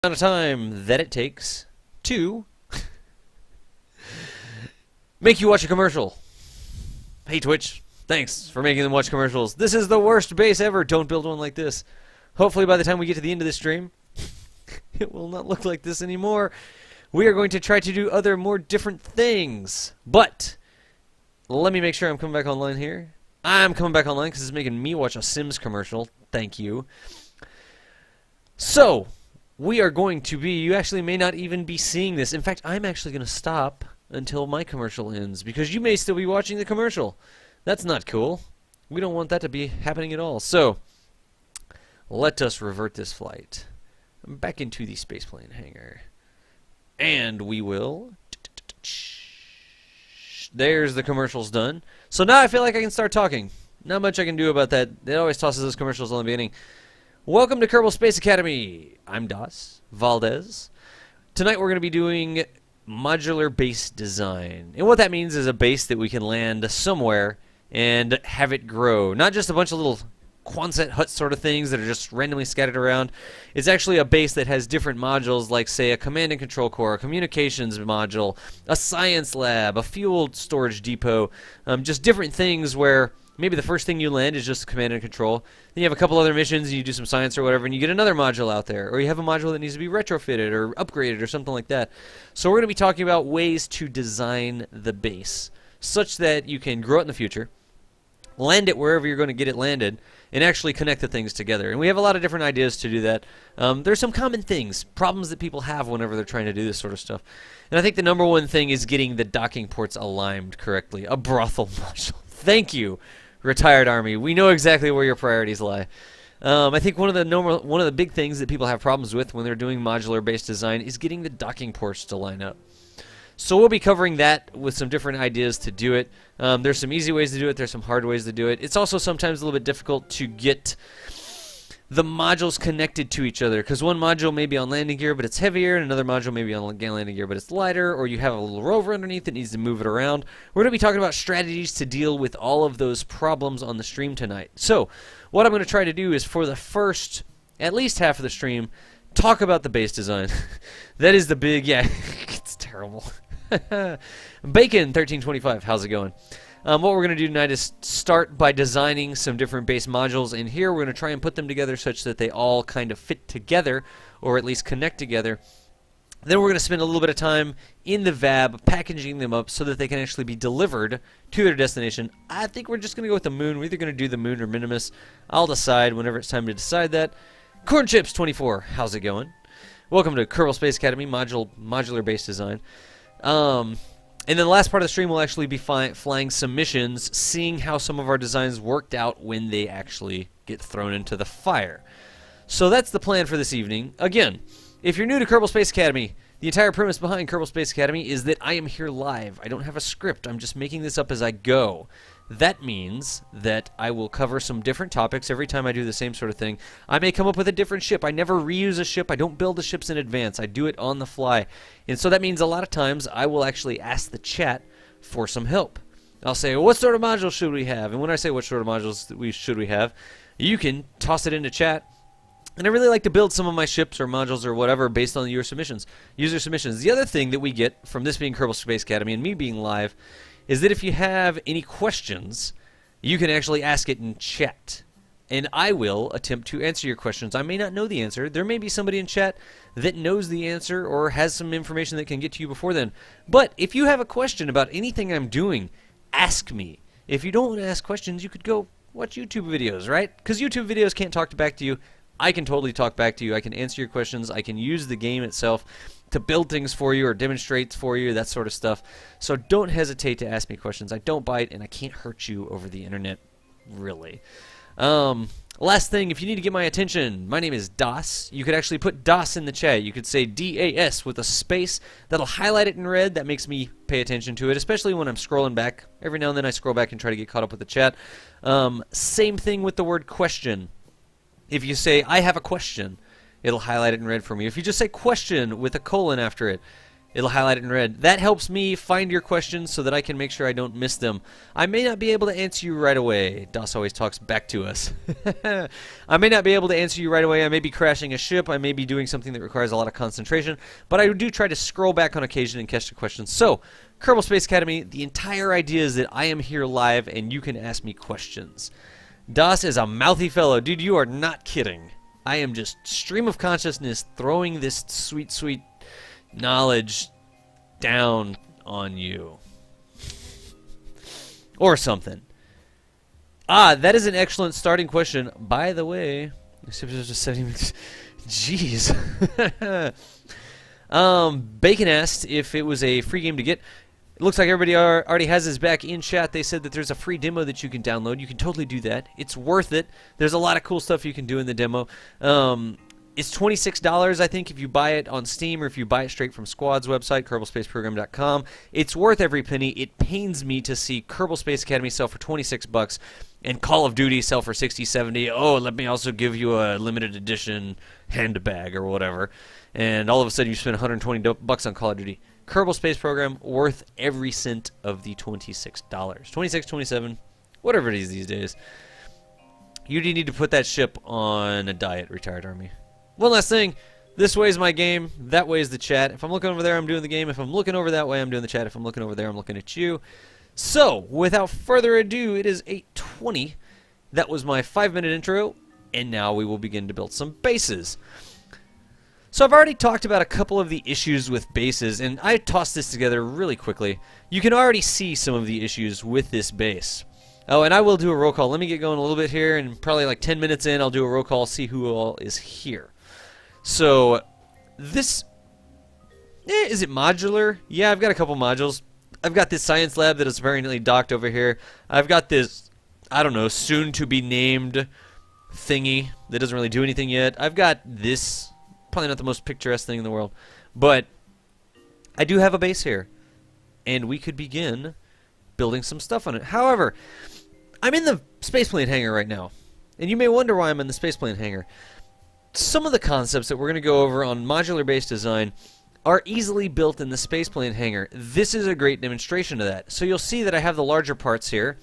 Amount of time that it takes to make you watch a commercial. Hey Twitch, thanks for making them watch commercials. This is the worst base ever. Don't build one like this. Hopefully by the time we get to the end of this stream, it will not look like this anymore. We are going to try to do other more different things. But let me make sure I'm coming back online here. I'm coming back online because it's making me watch a Sims commercial. Thank you. So we are going to be, you actually may not even be seeing this. In fact, I'm actually going to stop until my commercial ends, because you may still be watching the commercial. That's not cool. We don't want that to be happening at all. So, let us revert this flight back into the spaceplane hangar. And we will... There's the commercials done. So now I feel like I can start talking. Not much I can do about that. It always tosses those commercials on the beginning. Welcome to Kerbal Space Academy. I'm Das Valdez. Tonight we're going to be doing modular base design. And what that means is a base that we can land somewhere and have it grow. Not just a bunch of little Quonset hut sort of things that are just randomly scattered around. It's actually a base that has different modules, like say a command and control core, a communications module, a science lab, a fuel storage depot, just different things where maybe the first thing you land is just command and control. Then you have a couple other missions and you do some science or whatever and you get another module out there. Or you have a module that needs to be retrofitted or upgraded or something like that. So we're going to be talking about ways to design the base such that you can grow it in the future, land it wherever you're going to get it landed, and actually connect the things together. And we have a lot of different ideas to do that. There's some common things, problems that people have whenever they're trying to do this sort of stuff. And I think the number one thing is getting the docking ports aligned correctly. A brothel module. Thank you, retired Army. We know exactly where your priorities lie. I think one of the big things that people have problems with when they're doing modular-based design is getting the docking ports to line up. So we'll be covering that with some different ideas to do it. There's some easy ways to do it. There's some hard ways to do it. It's also sometimes a little bit difficult to get the modules connected to each other, because one module may be on landing gear but it's heavier, and another module may be on landing gear but it's lighter, or you have a little rover underneath that needs to move it around. We're going to be talking about strategies to deal with all of those problems on the stream tonight. So what I'm going to try to do is, for the first at least half of the stream, talk about the base design. That is the big, yeah, it's terrible. Bacon1325, how's it going? What we're going to do tonight is start by designing some different base modules, and here we're going to try and put them together such that they all kind of fit together, or at least connect together. Then we're going to spend a little bit of time in the VAB packaging them up so that they can actually be delivered to their destination. I think we're just going to go with the moon. We're either going to do the moon or Minimus. I'll decide whenever it's time to decide that. Cornchips24, how's it going? Welcome to Kerbal Space Academy, modular base design. And then the last part of the stream will actually be flying some missions, seeing how some of our designs worked out when they actually get thrown into the fire. So that's the plan for this evening. Again, if you're new to Kerbal Space Academy, the entire premise behind Kerbal Space Academy is that I am here live. I don't have a script. I'm just making this up as I go. That means that I will cover some different topics every time I do the same sort of thing. I may come up with a different ship. I never reuse a ship. I don't build the ships in advance. I do it on the fly. And so that means a lot of times I will actually ask the chat for some help. I'll say, well, what sort of modules should we have? And when I say what sort of modules should we have, you can toss it into chat. And I really like to build some of my ships or modules or whatever based on your submissions, user submissions. The other thing that we get from this being Kerbal Space Academy and me being live is that if you have any questions, you can actually ask it in chat. And I will attempt to answer your questions. I may not know the answer. There may be somebody in chat that knows the answer or has some information that can get to you before then. But if you have a question about anything I'm doing, ask me. If you don't want to ask questions, you could go watch YouTube videos, right? Because YouTube videos can't talk back to you. I can totally talk back to you. I can answer your questions. I can use the game itself to build things for you or demonstrate for you, that sort of stuff. So don't hesitate to ask me questions. I don't bite, and I can't hurt you over the internet, really. Last thing, if you need to get my attention, my name is Das. You could actually put Das in the chat. You could say DAS with a space. That'll highlight it in red. That makes me pay attention to it, especially when I'm scrolling back. Every now and then I scroll back and try to get caught up with the chat. Same thing with the word question. If you say, I have a question, it'll highlight it in red for me. If you just say question with a colon after it, It'll highlight it in red. That helps me find your questions so that I can make sure I don't miss them. I may not be able to answer you right away. DOS always talks back to us. I may not be able to answer you right away. I may be crashing a ship. I may be doing something that requires a lot of concentration. But I do try to scroll back on occasion and catch the questions. So, Kerbal Space Academy, the entire idea is that I am here live and you can ask me questions. DOS is a mouthy fellow. Dude, you are not kidding. I am just stream of consciousness throwing this sweet, sweet knowledge down on you. Or something. Ah, that is an excellent starting question. By the way, jeez. Bacon asked if it was a free game to get. It looks like everybody already has his back in chat. They said that there's a free demo that you can download. You can totally do that. It's worth it. There's a lot of cool stuff you can do in the demo. It's $26, I think, if you buy it on Steam or if you buy it straight from Squad's website, KerbalSpaceProgram.com. It's worth every penny. It pains me to see Kerbal Space Academy sell for $26 and Call of Duty sell for $60, $70. Oh, let me also give you a limited edition handbag or whatever. And all of a sudden you spend $120 on Call of Duty. Kerbal Space Program, worth every cent of the $26. $26, $27, whatever it is these days. You do need to put that ship on a diet, Retired Army. One last thing. This way is my game. That way is the chat. If I'm looking over there, I'm doing the game. If I'm looking over that way, I'm doing the chat. If I'm looking over there, I'm looking at you. So, without further ado, it is 8:20. That was my 5-minute intro, and now we will begin to build some bases. So I've already talked about a couple of the issues with bases, and I tossed this together really quickly. You can already see some of the issues with this base. Oh, and I will do a roll call. Let me get going a little bit here, and probably like 10 minutes in, I'll do a roll call, see who all is here. So, this... is it modular? Yeah, I've got a couple modules. I've got this science lab that is very neatly docked over here. I've got this, I don't know, soon-to-be-named thingy that doesn't really do anything yet. I've got this, probably not the most picturesque thing in the world, but I do have a base here, and we could begin building some stuff on it. However, I'm in the spaceplane hangar right now, and you may wonder why I'm in the spaceplane hangar. Some of the concepts that we're going to go over on modular base design are easily built in the spaceplane hangar. This is a great demonstration of that. So you'll see that I have the larger parts here.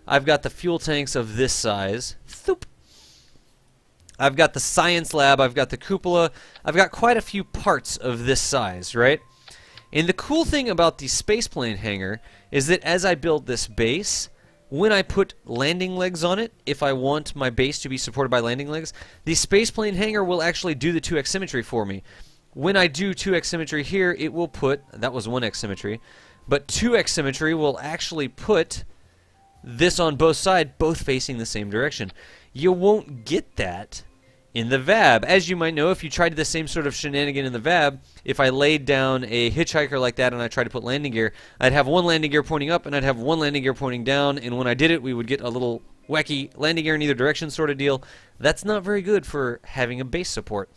I've got the fuel tanks of this size. Thoop. I've got the science lab. I've got the cupola. I've got quite a few parts of this size, right? And the cool thing about the spaceplane hangar is that as I build this base, when I put landing legs on it, if I want my base to be supported by landing legs, the spaceplane hangar will actually do the 2x symmetry for me. When I do 2x symmetry here, it will put, that was 1x symmetry, but 2x symmetry will actually put this on both sides, both facing the same direction. You won't get that in the VAB. As you might know, if you tried the same sort of shenanigan in the VAB, if I laid down a hitchhiker like that and I tried to put landing gear, I'd have one landing gear pointing up and I'd have one landing gear pointing down, and when I did it, we would get a little wacky landing gear in either direction sort of deal. That's not very good for having a base support.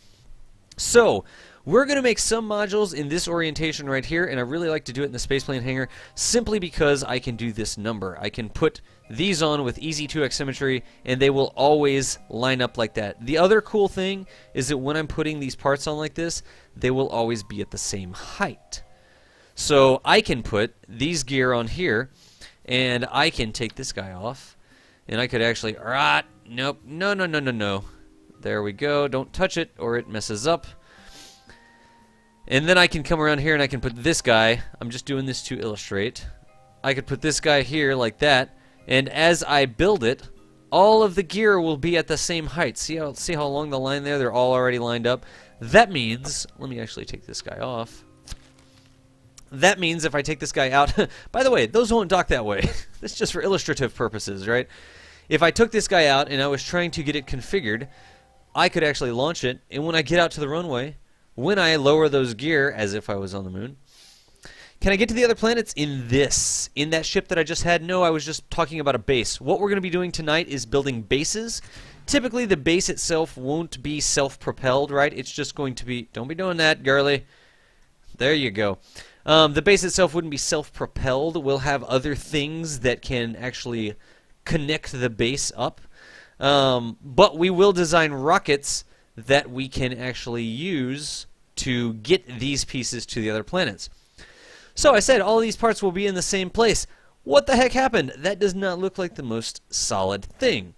So, we're going to make some modules in this orientation right here, and I really like to do it in the spaceplane hangar simply because I can do this number. I can put these on with easy 2x symmetry, and they will always line up like that. The other cool thing is that when I'm putting these parts on like this, they will always be at the same height. So I can put these gear on here, and I can take this guy off, and I could actually... Nope. No. There we go. Don't touch it, or it messes up. And then I can come around here and I can put this guy, I'm just doing this to illustrate, I could put this guy here like that, and as I build it, all of the gear will be at the same height. See how along the line there, they're all already lined up? That means, let me actually take this guy off. That means if I take this guy out, by the way, those won't dock that way. This is just for illustrative purposes, right? If I took this guy out and I was trying to get it configured, I could actually launch it, and when I get out to the runway, when I lower those gear, as if I was on the moon, can I get to the other planets in that ship that I just had? No, I was just talking about a base. What we're going to be doing tonight is building bases. Typically, the base itself won't be self-propelled, right? It's just going to be... Don't be doing that, girly. There you go. The base itself wouldn't be self-propelled. We'll have other things that can actually connect the base up. But we will design rockets that we can actually use to get these pieces to the other planets. So I said all these parts will be in the same place. What the heck happened? That does not look like the most solid thing.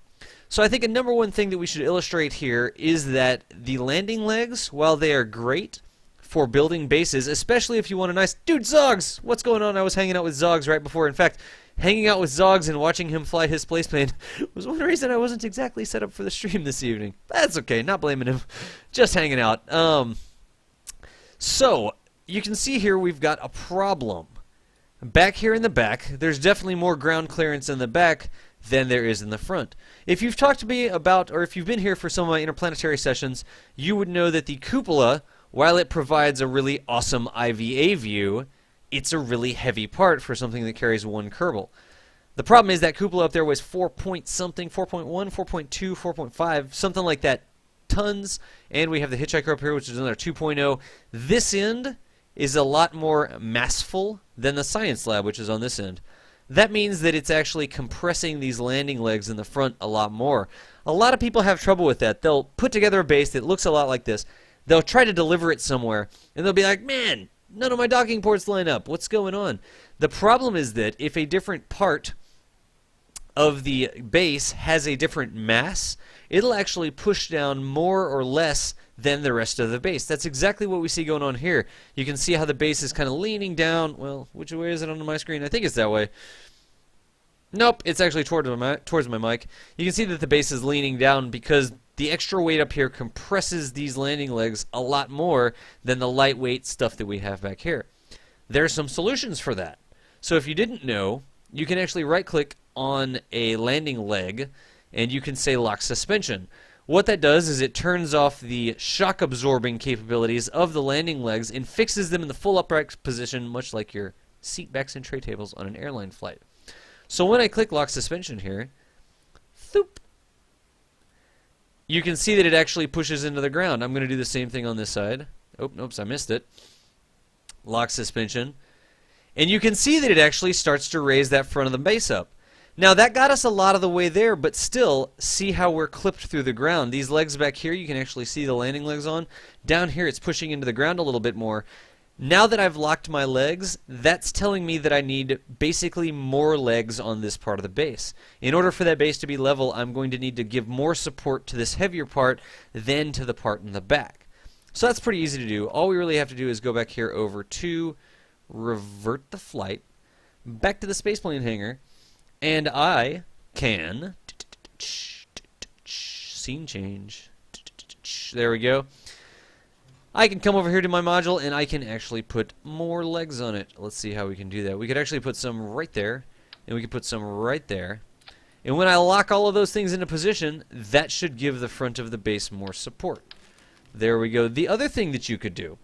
So I think a number one thing that we should illustrate here is that the landing legs, while they are great for building bases, especially if you want a nice... Dude, Zogs! What's going on? I was hanging out with Zogs right before. In fact, hanging out with Zogs and watching him fly his space plane was one reason I wasn't exactly set up for the stream this evening. That's okay, not blaming him. Just hanging out. So, you can see here we've got a problem. Back here in the back, there's definitely more ground clearance in the back than there is in the front. If you've talked to me about, or if you've been here for some of my interplanetary sessions, you would know that the cupola, while it provides a really awesome IVA view, it's a really heavy part for something that carries one Kerbal. The problem is that cupola up there was 4 point something, 4.1, 4.2, 4.5, something like that, tons, and we have the hitchhiker up here, which is another 2.0. This end is a lot more massful than the science lab, which is on this end. That means that it's actually compressing these landing legs in the front a lot more. A lot of people have trouble with that. They'll put together a base that looks a lot like this. They'll try to deliver it somewhere, and they'll be like, man, none of my docking ports line up. What's going on? The problem is that if a different part of the base has a different mass, it'll actually push down more or less than the rest of the base. That's exactly what we see going on here. You can see how the base is kind of leaning down. Well, which way is it on my screen? I think it's that way. Nope, it's actually towards my mic. You can see that the base is leaning down because the extra weight up here compresses these landing legs a lot more than the lightweight stuff that we have back here. There are some solutions for that. So if you didn't know, you can actually right-click on a landing leg and you can say lock suspension. What that does is it turns off the shock absorbing capabilities of the landing legs and fixes them in the full upright position, much like your seat backs and tray tables on an airline flight. So when I click lock suspension here, thoop, you can see that it actually pushes into the ground. I'm going to do the same thing on this side. Oh, nope, I missed it. Lock suspension. And you can see that it actually starts to raise that front of the base up. Now that got us a lot of the way there, but still, see how we're clipped through the ground. These legs back here, you can actually see the landing legs on. Down here, it's pushing into the ground a little bit more. Now that I've locked my legs, that's telling me that I need basically more legs on this part of the base. In order for that base to be level, I'm going to need to give more support to this heavier part than to the part in the back. So that's pretty easy to do. All we really have to do is go back here over to revert the flight, back to the spaceplane hangar, and I can scene change. There we go. I can come over here to my module and I can actually put more legs on it. Let's see how we can do that. We could actually put some right there, and we could put some right there. And when I lock all of those things into position, that should give the front of the base more support. There we go. The other thing that you could do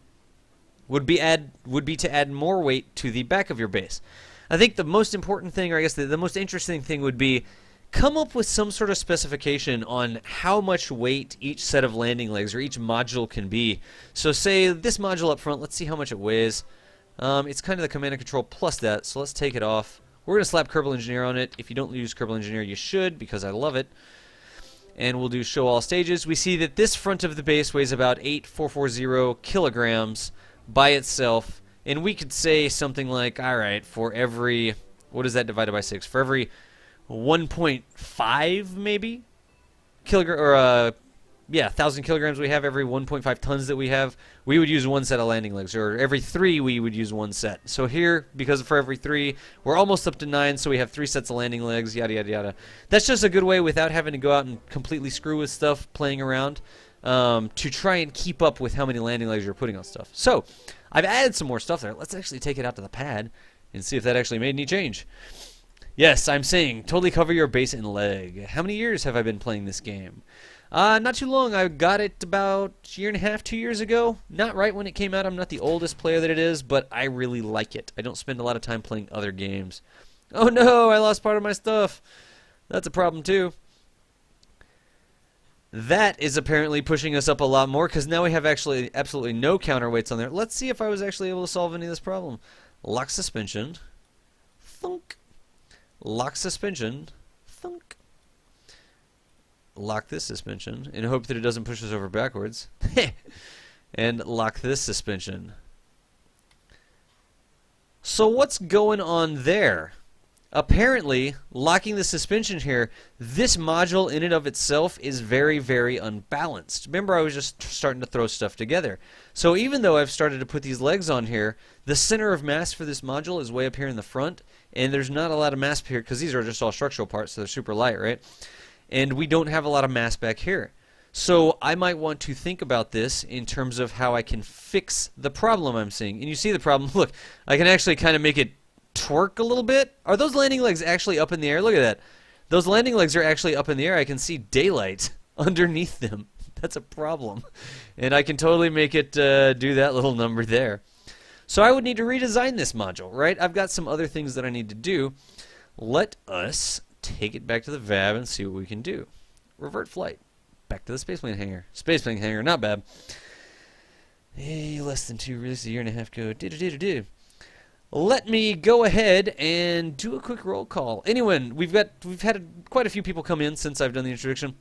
would be to add more weight to the back of your base. I think the most important thing, or I guess the most interesting thing would be come up with some sort of specification on how much weight each set of landing legs or each module can be. So say this module up front, let's see how much it weighs. It's kind of the command and control plus that, so let's take it off. We're going to slap Kerbal Engineer on it. If you don't use Kerbal Engineer, you should, because I love it. And we'll do show all stages. We see that this front of the base weighs about 8,440 kilograms by itself. And we could say something like, all right, for every, what is that divided by 6? For every 1.5 maybe kilogram, or yeah, 1,000 kilograms we have, every 1.5 tons that we have, we would use one set of landing legs, or every 3 we would use one set. So here, because for every 3, we're almost up to 9, so we have 3 sets of landing legs, yada yada yada. That's just a good way, without having to go out and completely screw with stuff, playing around, to try and keep up with how many landing legs you're putting on stuff. So I've added some more stuff there. Let's actually take it out to the pad and see if that actually made any change. Yes, I'm saying totally cover your base and leg. How many years have I been playing this game? Not too long. I got it about a year and a half, 2 years ago. Not right when it came out. I'm not the oldest player that it is, but I really like it. I don't spend a lot of time playing other games. Oh no, I lost part of my stuff. That's a problem too. That is apparently pushing us up a lot more, because now we have actually absolutely no counterweights on there. Let's see if I was actually able to solve any of this problem. Lock suspension. Thunk. Lock suspension. Thunk. Lock this suspension and hope that it doesn't push us over backwards. and lock this suspension. So what's going on there? Apparently, locking the suspension here, this module in and of itself is very, very unbalanced. Remember, I was just starting to throw stuff together. So even though I've started to put these legs on here, the center of mass for this module is way up here in the front, and there's not a lot of mass here because these are just all structural parts, so they're super light, right? And we don't have a lot of mass back here. So I might want to think about this in terms of how I can fix the problem I'm seeing. And you see the problem. Look, I can actually kind of make it twerk a little bit. Are those landing legs actually up in the air? Look at that. Those landing legs are actually up in the air. I can see daylight underneath them. That's a problem. And I can totally make it do that little number there. So I would need to redesign this module, right? I've got some other things that I need to do. Let us take it back to the VAB and see what we can do. Revert flight. Back to the spaceplane hangar. Spaceplane hangar, not bad. Hey, less than 2, released a year and a half ago. Let me go ahead and do a quick roll call. Anyway, we've had quite a few people come in since I've done the introduction.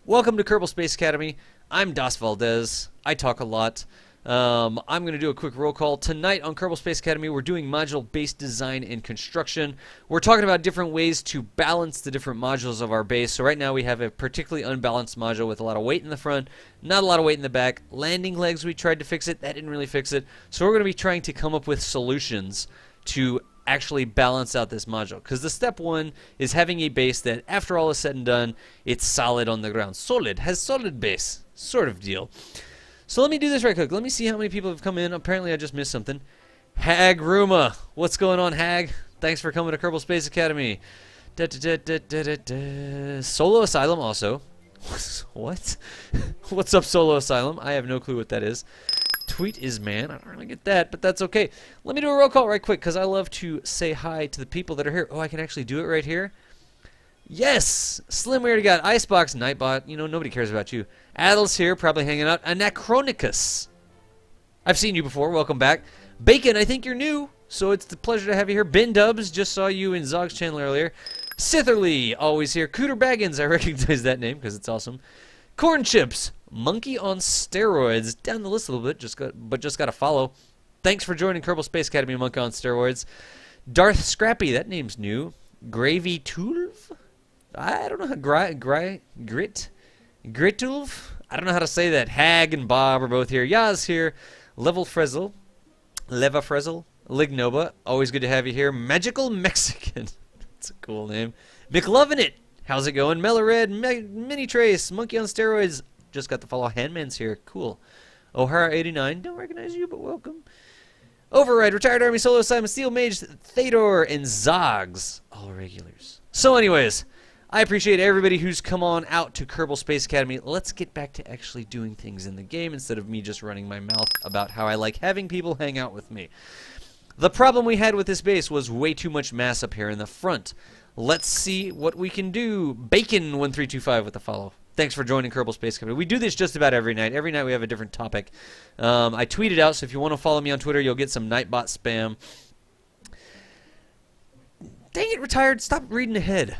Welcome to Kerbal Space Academy. I'm Das Valdez. I talk a lot. I'm going to do a quick roll call. Tonight on Kerbal Space Academy, we're doing module-based design and construction. We're talking about different ways to balance the different modules of our base. So right now we have a particularly unbalanced module with a lot of weight in the front, not a lot of weight in the back. Landing legs, we tried to fix it. That didn't really fix it. So we're going to be trying to come up with solutions to actually balance out this module. Because the step one is having a base that, after all is said and done, it's solid on the ground. Solid, has solid base, sort of deal. So let me do this right quick. Let me see how many people have come in. Apparently I just missed something. Hag Ruma. What's going on, Hag? Thanks for coming to Kerbal Space Academy. Solo Asylum also. What? What's up, Solo Asylum? I have no clue what that is. Tweet is man. I don't really get that, but that's okay. Let me do a roll call right quick because I love to say hi to the people that are here. Oh, I can actually do it right here? Yes! Slim, we already got Icebox, Nightbot. You know, nobody cares about you. Adels here, probably hanging out. Anachronicus. I've seen you before. Welcome back. Bacon, I think you're new, so it's a pleasure to have you here. Ben Dubs, just saw you in Zog's channel earlier. Sitherly, always here. Cooter Baggins, I recognize that name because it's awesome. Corn Chips, Monkey on Steroids. Down the list a little bit, just got to follow. Thanks for joining Kerbal Space Academy, Monkey on Steroids. Darth Scrappy, that name's new. Gravy Tulv? I don't know how Gritulv? I don't know how to say that. Hag and Bob are both here. Yaz here. Level Frezzle. Leva Frezzle. Lignoba. Always good to have you here. Magical Mexican. That's a cool name. McLovinit. How's it going? Mellared. Mini Trace. Monkey on Steroids. Just got the follow. Handman's here. Cool. O'Hara89. Don't recognize you, but welcome. Override. Retired Army Solo Simon Steel Mage. Thador and Zogs. All regulars. So anyways, I appreciate everybody who's come on out to Kerbal Space Academy. Let's get back to actually doing things in the game instead of me just running my mouth about how I like having people hang out with me. The problem we had with this base was way too much mass up here in the front. Let's see what we can do. Bacon1325 with the follow. Thanks for joining Kerbal Space Academy. We do this just about every night. Every night we have a different topic. I tweet it out, so if you want to follow me on Twitter, you'll get some Nightbot spam. Dang it, Retired. Stop reading ahead.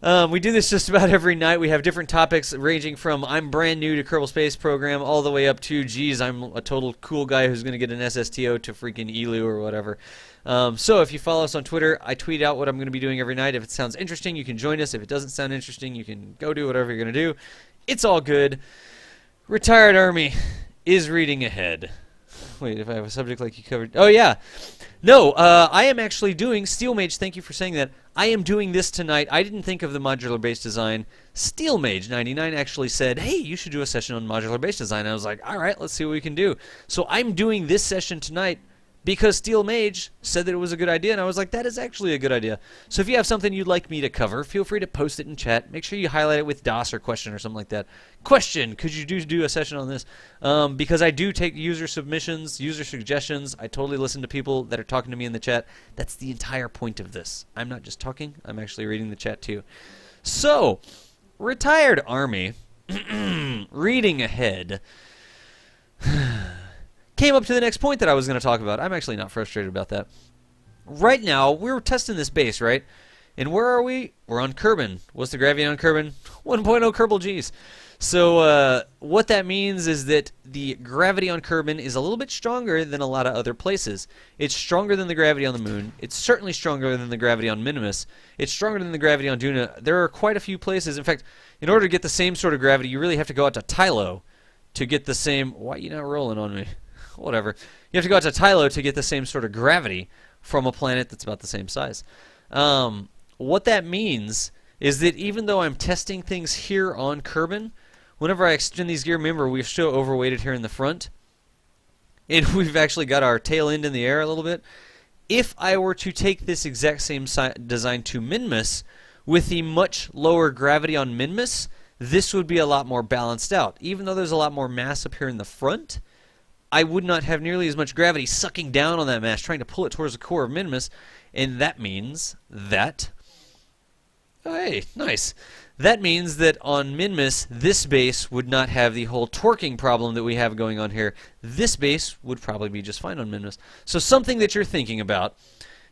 We do this just about every night. We have different topics ranging from I'm brand new to Kerbal Space Program all the way up to, geez, I'm a total cool guy who's going to get an SSTO to freaking ELU or whatever. So if you follow us on Twitter, I tweet out what I'm going to be doing every night. If it sounds interesting, you can join us. If it doesn't sound interesting, you can go do whatever you're going to do. It's all good. Retired Army is reading ahead. Wait, if I have a subject like you covered. Oh, yeah. No, I am actually doing, Steel Mage, thank you for saying that. I am doing this tonight. I didn't think of the modular base design. Steel Mage 99 actually said, hey, you should do a session on modular base design. I was like, all right, let's see what we can do. So I'm doing this session tonight because Steel Mage said that it was a good idea, and I was like, that is actually a good idea. So if you have something you'd like me to cover, feel free to post it in chat. Make sure you highlight it with DOS or question or something like that. Question, could you do a session on this? Because I do take user submissions, user suggestions. I totally listen to people that are talking to me in the chat. That's the entire point of this. I'm not just talking. I'm actually reading the chat too. So, Retired Army, reading ahead, came up to the next point that I was going to talk about. I'm actually not frustrated about that. Right now, we're testing this base, right? And where are we? We're on Kerbin. What's the gravity on Kerbin? 1.0 Kerbal Gs. So what that means is that the gravity on Kerbin is a little bit stronger than a lot of other places. It's stronger than the gravity on the moon. It's certainly stronger than the gravity on Minimus. It's stronger than the gravity on Duna. There are quite a few places. In fact, in order to get the same sort of gravity, you really have to go out to Tylo to get the same... Why are you not rolling on me? Whatever. You have to go out to Tylo to get the same sort of gravity from a planet that's about the same size. What that means is that even though I'm testing things here on Kerbin, whenever I extend these gear, remember we're still overweighted here in the front, and we've actually got our tail end in the air a little bit. If I were to take this exact same design to Minmus, with the much lower gravity on Minmus, this would be a lot more balanced out. Even though there's a lot more mass up here in the front, I would not have nearly as much gravity sucking down on that mass, trying to pull it towards the core of Minimus, and that means that... Oh, hey, nice. That means that on Minmus, this base would not have the whole torquing problem that we have going on here. This base would probably be just fine on Minmus. So something that you're thinking about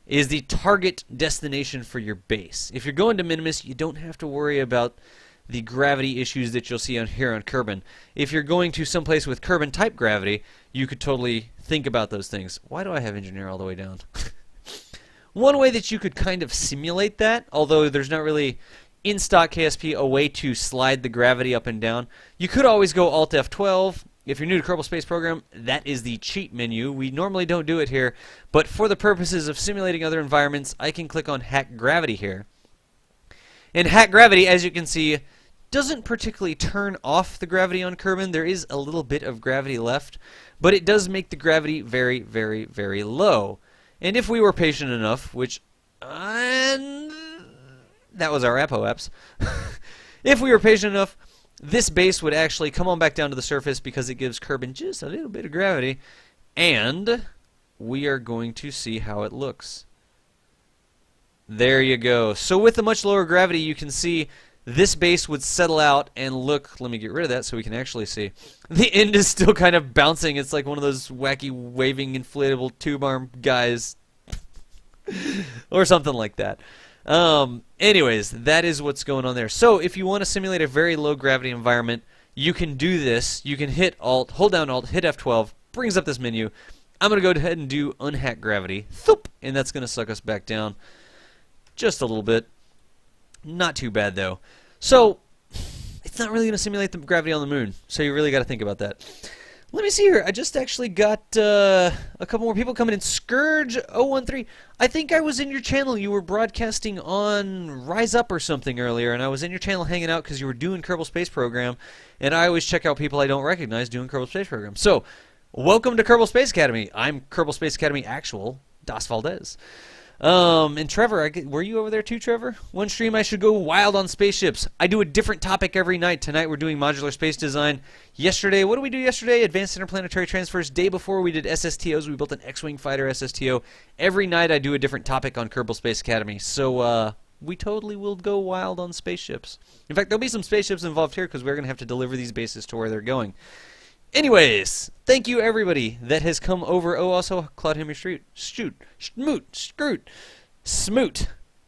is the target destination for your base. If you're going to Minimus, you don't have to worry about the gravity issues that you'll see on here on Kerbin. If you're going to someplace with Kerbin type gravity, you could totally think about those things. Why do I have engineer all the way down? One way that you could kind of simulate that, although there's not really in stock KSP a way to slide the gravity up and down, you could always go Alt F12. If you're new to Kerbal Space Program, that is the cheat menu. We normally don't do it here, but for the purposes of simulating other environments, I can click on Hack Gravity here. And Hack Gravity, as you can see, doesn't particularly turn off the gravity on Kerbin. There is a little bit of gravity left, but it does make the gravity very, very, very low. And if we were patient enough, which... that was our apoapse. If we were patient enough, this base would actually come on back down to the surface because it gives Kerbin just a little bit of gravity. And we are going to see how it looks. There you go. So with the much lower gravity, you can see this base would settle out and look... Let me get rid of that so we can actually see. The end is still kind of bouncing. It's like one of those wacky waving inflatable tube arm guys. Or something like that. Anyways, that is what's going on there. So if you want to simulate a very low gravity environment, you can do this. You can hit Alt, hold down Alt, hit F12, brings up this menu. I'm going to go ahead and do Unhack Gravity. Thoop, and that's going to suck us back down just a little bit. Not too bad, though. So, it's not really going to simulate the gravity on the moon, so you really got to think about that. Let me see here. I just actually got a couple more people coming in. Scourge013. I think I was in your channel. You were broadcasting on Rise Up or something earlier, and I was in your channel hanging out because you were doing Kerbal Space Program, and I always check out people I don't recognize doing Kerbal Space Program. So, welcome to Kerbal Space Academy. I'm Kerbal Space Academy Actual, Das Valdez. And Trevor, were you over there too, Trevor? One stream I should go wild on spaceships. I do a different topic every night. Tonight we're doing modular space design. Yesterday, what did we do yesterday? Advanced interplanetary transfers. Day before we did SSTOs. We built an X-Wing fighter SSTO. Every night I do a different topic on Kerbal Space Academy. So, we totally will go wild on spaceships. In fact, there'll be some spaceships involved here because we're going to have to deliver these bases to where they're going. Anyways, thank you everybody that has come over. Oh, also Claude Henry Smoot,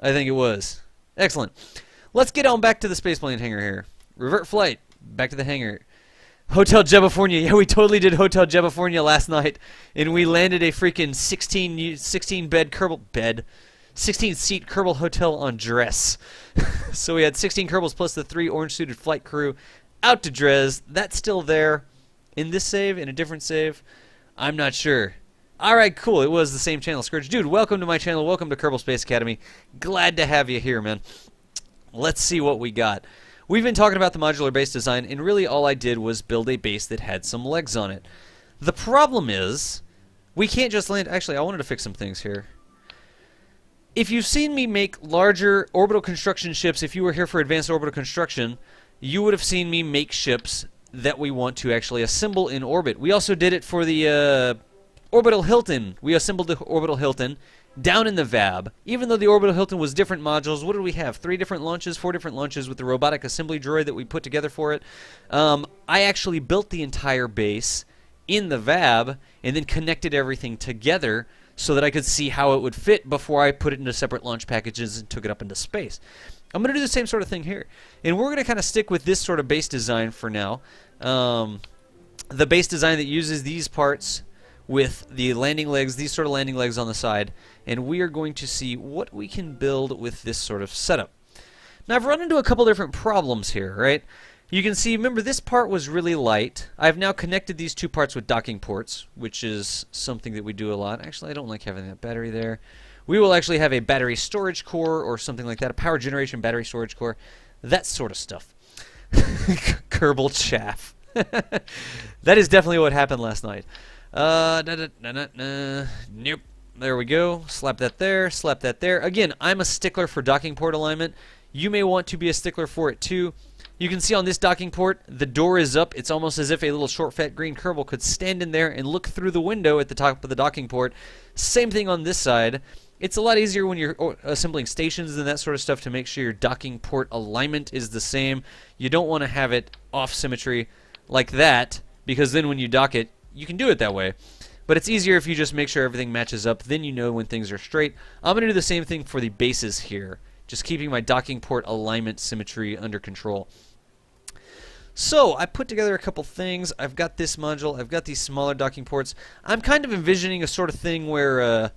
I think it was. Excellent. Let's get on back to the spaceplane hangar here. Revert flight, back to the hangar. Hotel Jebafornia. Yeah, we totally did Hotel Jebafornia last night, and we landed a freaking 16-seat Kerbal hotel on Dress. So we had 16 Kerbals plus the 3 orange-suited flight crew out to Dres. That's still there. In this save, in a different save, I'm not sure. Alright, cool. It was the same channel. Scourge. Dude, welcome to my channel. Welcome to Kerbal Space Academy. Glad to have you here, man. Let's see what we got. We've been talking about the modular base design, and really all I did was build a base that had some legs on it. The problem is, we can't just land... Actually, I wanted to fix some things here. If you've seen me make larger orbital construction ships, if you were here for advanced orbital construction, you would have seen me make ships that we want to actually assemble in orbit. We also did it for the Orbital Hilton. We assembled the Orbital Hilton down in the VAB. Even though the Orbital Hilton was different modules, what did we have? 3 different launches, 4 different launches with the robotic assembly droid that we put together for it. I actually built the entire base in the VAB and then connected everything together so that I could see how it would fit before I put it into separate launch packages and took it up into space. I'm going to do the same sort of thing here. And we're going to kind of stick with this sort of base design for now. The base design that uses these parts with the landing legs, these sort of landing legs on the side. And we are going to see what we can build with this sort of setup. Now, I've run into a couple different problems here, right? You can see, remember, this part was really light. I've now connected these two parts with docking ports, which is something that we do a lot. Actually, I don't like having that battery there. We will actually have a battery storage core or something like that, a power generation battery storage core, that sort of stuff. Kerbal chaff. That is definitely what happened last night. Nope. There we go. Slap that there. Slap that there. Again, I'm a stickler for docking port alignment. You may want to be a stickler for it too. You can see on this docking port, the door is up. It's almost as if a little short, fat green Kerbal could stand in there and look through the window at the top of the docking port. Same thing on this side. It's a lot easier when you're assembling stations and that sort of stuff to make sure your docking port alignment is the same. You don't want to have it off symmetry like that, because then when you dock it, you can do it that way. But it's easier if you just make sure everything matches up. Then you know when things are straight. I'm going to do the same thing for the bases here, just keeping my docking port alignment symmetry under control. So I put together a couple things. I've got this module. I've got these smaller docking ports. I'm kind of envisioning a sort of thing where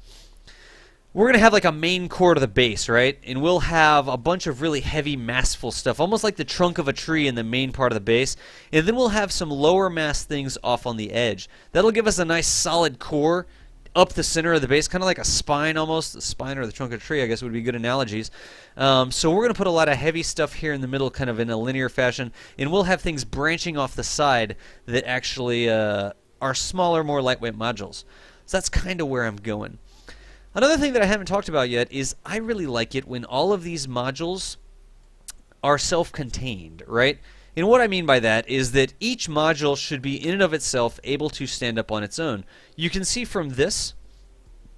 we're going to have like a main core to the base, right? And we'll have a bunch of really heavy, massful stuff, almost like the trunk of a tree in the main part of the base. And then we'll have some lower mass things off on the edge. That'll give us a nice solid core up the center of the base, kind of like a spine almost. The spine or the trunk of a tree, I guess, would be good analogies. So we're going to put a lot of heavy stuff here in the middle, kind of in a linear fashion. And we'll have things branching off the side that actually are smaller, more lightweight modules. So that's kind of where I'm going. Another thing that I haven't talked about yet is I really like it when all of these modules are self-contained, right? And what I mean by that is that each module should be in and of itself able to stand up on its own. You can see from this,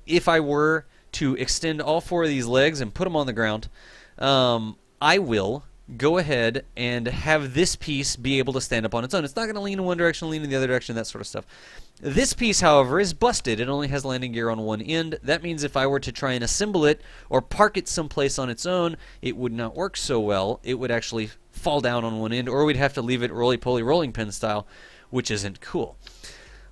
if I were to extend all four of these legs and put them on the ground, I will go ahead and have this piece be able to stand up on its own. It's not going to lean in one direction, lean in the other direction, that sort of stuff. This piece, however, is busted. It only has landing gear on one end. That means if I were to try and assemble it or park it someplace on its own, it would not work so well. It would actually fall down on one end, or we'd have to leave it roly-poly rolling pin style, which isn't cool.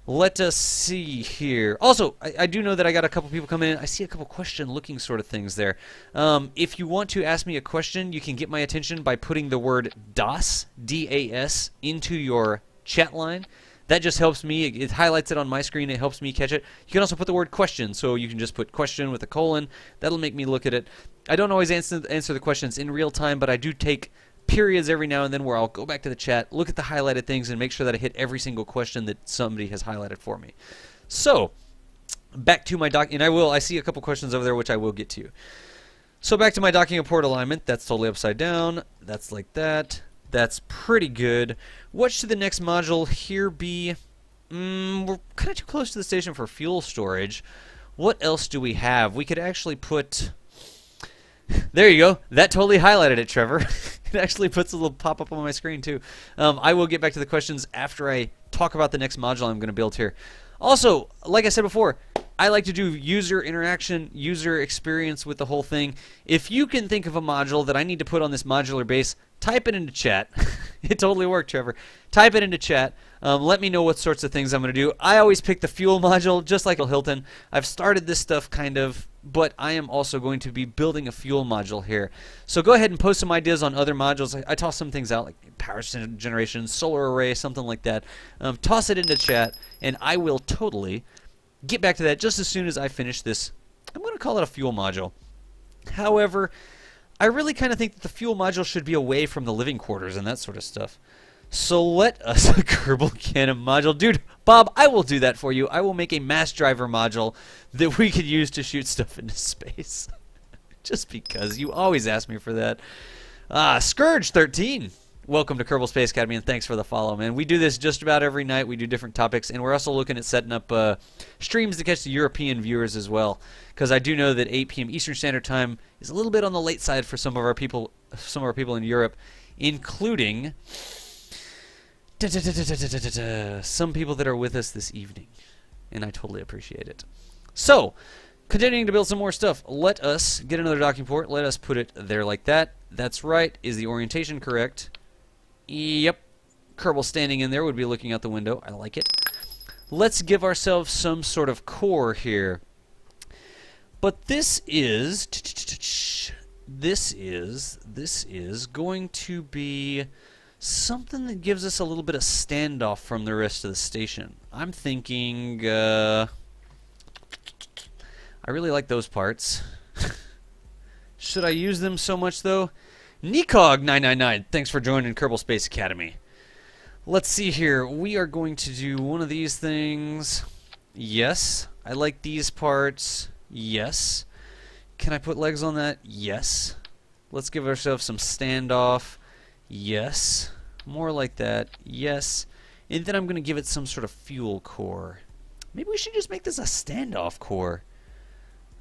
Let us see here. Also, I do know that I got a couple people coming in. I see a couple question-looking sort of things there. If you want to ask me a question, you can get my attention by putting the word DAS, D-A-S, into your chat line. That just helps me. It highlights it on my screen. It helps me catch it. You can also put the word question, so you can just put question with a colon. That'll make me look at it. I don't always answer the questions in real time, but I do take periods every now and then where I'll go back to the chat, look at the highlighted things, and make sure that I hit every single question that somebody has highlighted for me. So, back to my dock, and I see a couple questions over there which I will get to. So back to my docking and port alignment. That's totally upside down. That's like that. That's pretty good. What should the next module here be? We're kind of too close to the station for fuel storage. What else do we have? We could actually put... There you go. That totally highlighted it, Trevor. It actually puts a little pop-up on my screen, too. I will get back to the questions after I talk about the next module I'm going to build here. Also, like I said before, I like to do user interaction, user experience with the whole thing. If you can think of a module that I need to put on this modular base, type it into chat. It totally worked, Trevor. Type it into chat. Let me know what sorts of things I'm going to do. I always pick the fuel module, just like Hilton. I've started this stuff kind of, but I am also going to be building a fuel module here. So go ahead and post some ideas on other modules. I toss some things out, like power generation, solar array, something like that. Toss it into chat, and I will totally get back to that just as soon as I finish this. I'm going to call it a fuel module. However, I really kind of think that the fuel module should be away from the living quarters and that sort of stuff. So let us a Kerbal cannon module. Dude, Bob, I will do that for you. I will make a mass driver module that we could use to shoot stuff into space. Just because. You always ask me for that. Scourge13. Welcome to Kerbal Space Academy, and thanks for the follow, man. We do this just about every night. We do different topics, and we're also looking at setting up streams to catch the European viewers as well, because I do know that 8 p.m. Eastern Standard Time is a little bit on the late side for some of our people in Europe, including some people that are with us this evening, and I totally appreciate it. So, Continuing to build some more stuff. Let us get another docking port. Let us put it there like that. That's right. Is the orientation correct? Yep. Kerbal standing in there would be looking out the window. I like it. Let's give ourselves some sort of core here. But this is going to be something that gives us a little bit of standoff from the rest of the station. I'm thinking, I really like those parts. Should I use them so much, though? Nikog999, thanks for joining Kerbal Space Academy. Let's see here. We are going to do one of these things. Yes. I like these parts. Yes. Can I put legs on that? Yes. Let's give ourselves some standoff. Yes. More like that. Yes. And then I'm going to give it some sort of fuel core. Maybe we should just make this a standoff core.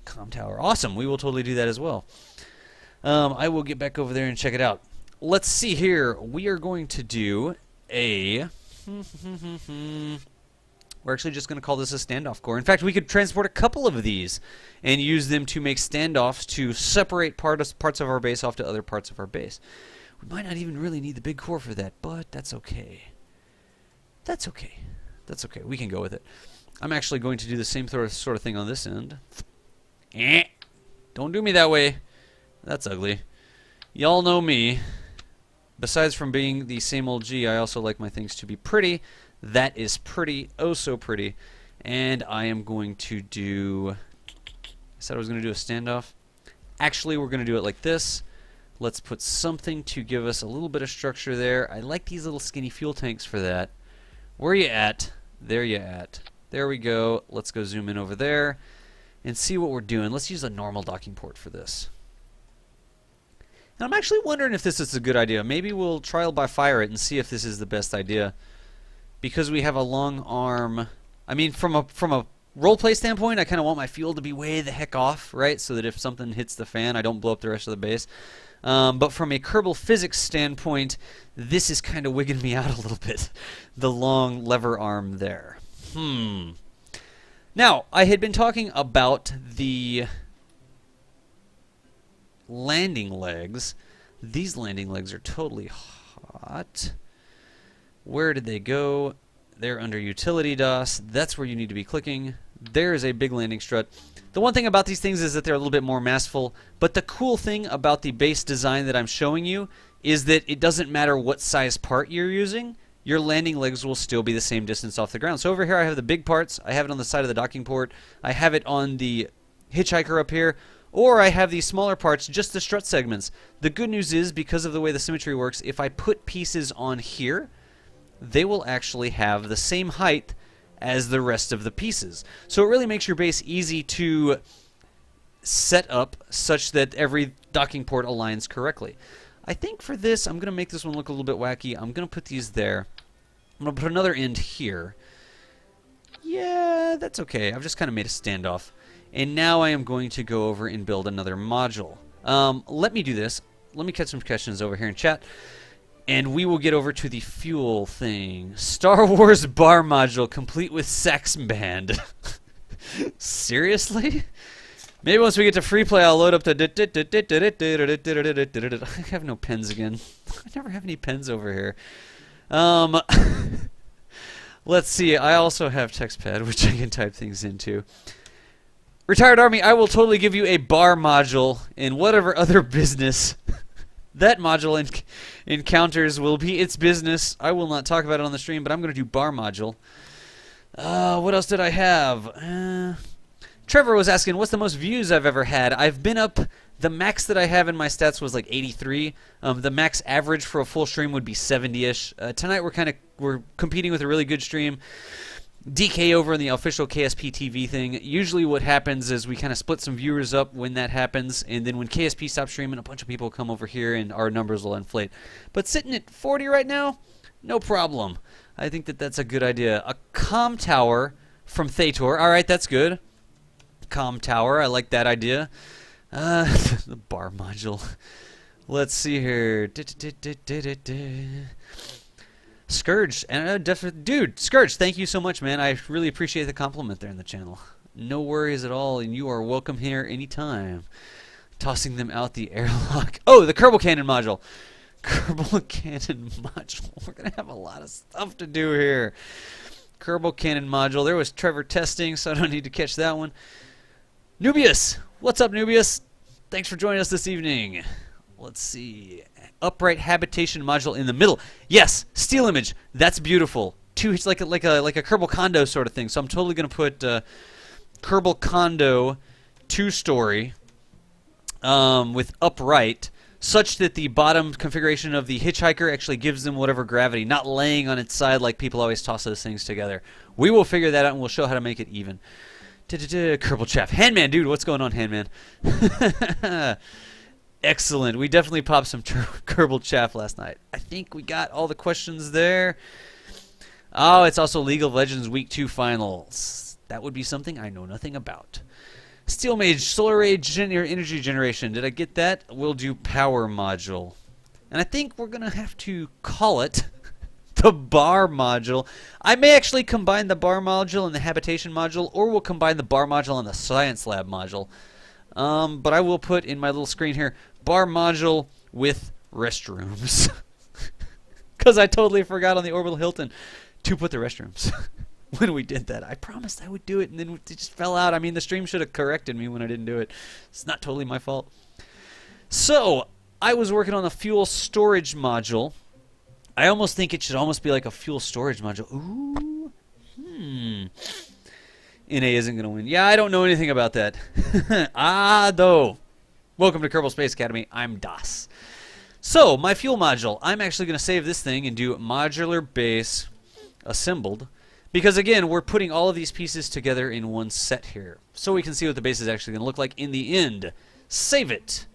Comm tower. Awesome. We will totally do that as well. I will get back over there and check it out. Let's see here. We are going to do a... We're actually just going to call this a standoff core. In fact, we could transport a couple of these and use them to make standoffs to separate parts of our base off to other parts of our base. We might not even really need the big core for that, but that's okay. That's okay. That's okay. We can go with it. I'm actually going to do the same sort of thing on this end. Don't do me that way. That's ugly. Y'all know me. Besides from being the same old G, I also like my things to be pretty. That is pretty, oh so pretty. And I am going to do... I said I was going to do a standoff. Actually, we're going to do it like this. Let's put something to give us a little bit of structure there. I like these little skinny fuel tanks for that. Where you at? There you at. There we go. Let's go zoom in over there and see what we're doing. Let's use a normal docking port for this. And I'm actually wondering if this is a good idea. Maybe we'll trial by fire it and see if this is the best idea. Because we have a long arm. I mean, from a roleplay standpoint, I kind of want my fuel to be way the heck off, right? So that if something hits the fan, I don't blow up the rest of the base. But from a Kerbal physics standpoint, this is kind of wigging me out a little bit. The long lever arm there. Now, I had been talking about the landing legs. These landing legs are totally hot. Where did they go? They're under Utility DOS. That's where you need to be clicking. There is a big landing strut. The one thing about these things is that they're a little bit more massful, but the cool thing about the base design that I'm showing you is that it doesn't matter what size part you're using, your landing legs will still be the same distance off the ground. So over here I have the big parts, I have it on the side of the docking port, I have it on the hitchhiker up here, or I have these smaller parts, just the strut segments. The good news is, because of the way the symmetry works, if I put pieces on here, they will actually have the same height as the rest of the pieces. So it really makes your base easy to set up such that every docking port aligns correctly. I think for this, I'm going to make this one look a little bit wacky. I'm going to put these there. I'm going to put another end here. Yeah, that's okay. I've just kind of made a standoff. And now I am going to go over and build another module. Let me do this. Let me catch some questions over here in chat. And we will get over to the fuel thing. Star Wars bar module complete with sax band. Seriously? Maybe once we get to free play, I'll load up the... I have no pens again. I never have any pens over here. Let's see. I also have TextPad, which I can type things into. Retired Army, I will totally give you a bar module in whatever other business that module encounters will be its business. I will not talk about it on the stream, but I'm going to do bar module. What else did I have? Trevor was asking, what's the most views I've ever had? I've been up... The max that I have in my stats was like 83. The max average for a full stream would be 70-ish. Tonight we're competing with a really good stream. DK over in the official KSP TV thing. Usually what happens is we kind of split some viewers up when that happens, and then when KSP stops streaming, a bunch of people come over here and our numbers will inflate. But sitting at 40 right now, no problem. I think that that's a good idea. A comm tower from Thator. All right, that's good. Comm tower, I like that idea. The bar module. Let's see here. Scourge, and dude, Scourge, thank you so much, man. I really appreciate the compliment there in the channel. No worries at all, and you are welcome here anytime. Tossing them out the airlock. Oh, the Kerbal Cannon module. Kerbal Cannon module. We're going to have a lot of stuff to do here. Kerbal Cannon module. There was Trevor testing, so I don't need to catch that one. Nubius. What's up, Nubius? Thanks for joining us this evening. Let's see. Upright habitation module in the middle. Yes, steel image. That's beautiful. It's like a Kerbal condo sort of thing. So I'm totally going to put Kerbal condo 2-story with upright, such that the bottom configuration of the hitchhiker actually gives them whatever gravity, not laying on its side like people always toss those things together. We will figure that out, and we'll show how to make it even. Kerbal chaff. Handman, dude, what's going on, Handman? Excellent. We definitely popped some Kerbal chaff last night. I think we got all the questions there. Oh, it's also League of Legends Week 2 finals. That would be something I know nothing about. Steel Mage, Solar Age, Energy Generation. Did I get that? We'll do Power Module. And I think we're going to have to call it the Bar Module. I may actually combine the Bar Module and the Habitation Module, or we'll combine the Bar Module and the Science Lab Module. But I will put in my little screen here, Bar Module with restrooms. Because I totally forgot on the Orbital Hilton to put the restrooms. When we did that, I promised I would do it, and then it just fell out. I mean, the stream should have corrected me when I didn't do it. It's not totally my fault. So, I was working on the fuel storage module. I almost think it should almost be like a fuel storage module. Ooh. NA isn't going to win. Yeah, I don't know anything about that. Though. Welcome to Kerbal Space Academy. I'm Das. So, my fuel module. I'm actually going to save this thing and do modular base assembled. Because, again, we're putting all of these pieces together in one set here. So we can see what the base is actually going to look like in the end. Save it.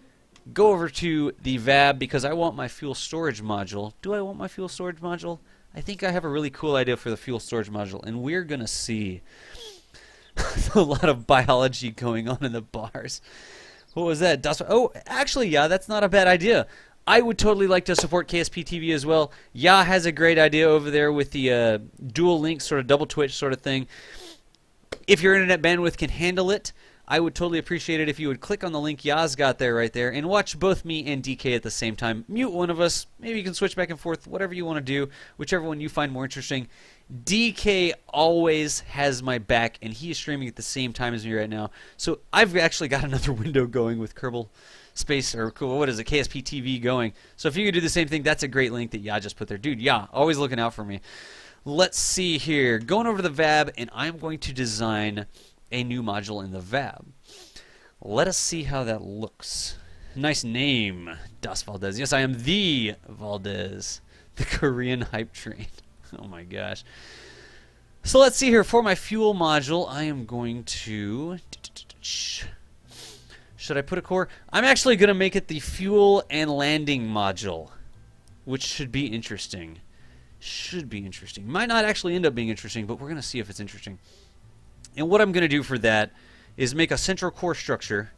Go over to the VAB because I want my fuel storage module. Do I want my fuel storage module? I think I have a really cool idea for the fuel storage module. And we're going to see a lot of biology going on in the bars. What was that? Oh, actually, yeah, that's not a bad idea. I would totally like to support KSP TV as well. Ya has a great idea over there with the dual link, sort of double twitch sort of thing. If your internet bandwidth can handle it, I would totally appreciate it if you would click on the link Ya's got there right there and watch both me and DK at the same time. Mute one of us. Maybe you can switch back and forth, whatever you want to do, whichever one you find more interesting. DK always has my back, and he is streaming at the same time as me right now. So I've actually got another window going with Kerbal Space, or what is it, KSP TV going. So if you could do the same thing, that's a great link that Ya just put there. Dude, Ya, always looking out for me. Let's see here. Going over to the VAB, and I'm going to design a new module in the VAB. Let us see how that looks. Nice name, Das Valdez. Yes, I am the Valdez, the Korean hype train. Oh my gosh. So let's see here. For my fuel module, I am going to... Should I put a core? I'm actually going to make it the fuel and landing module, which should be interesting. Should be interesting. Might not actually end up being interesting, but we're going to see if it's interesting. And what I'm going to do for that is make a central core structure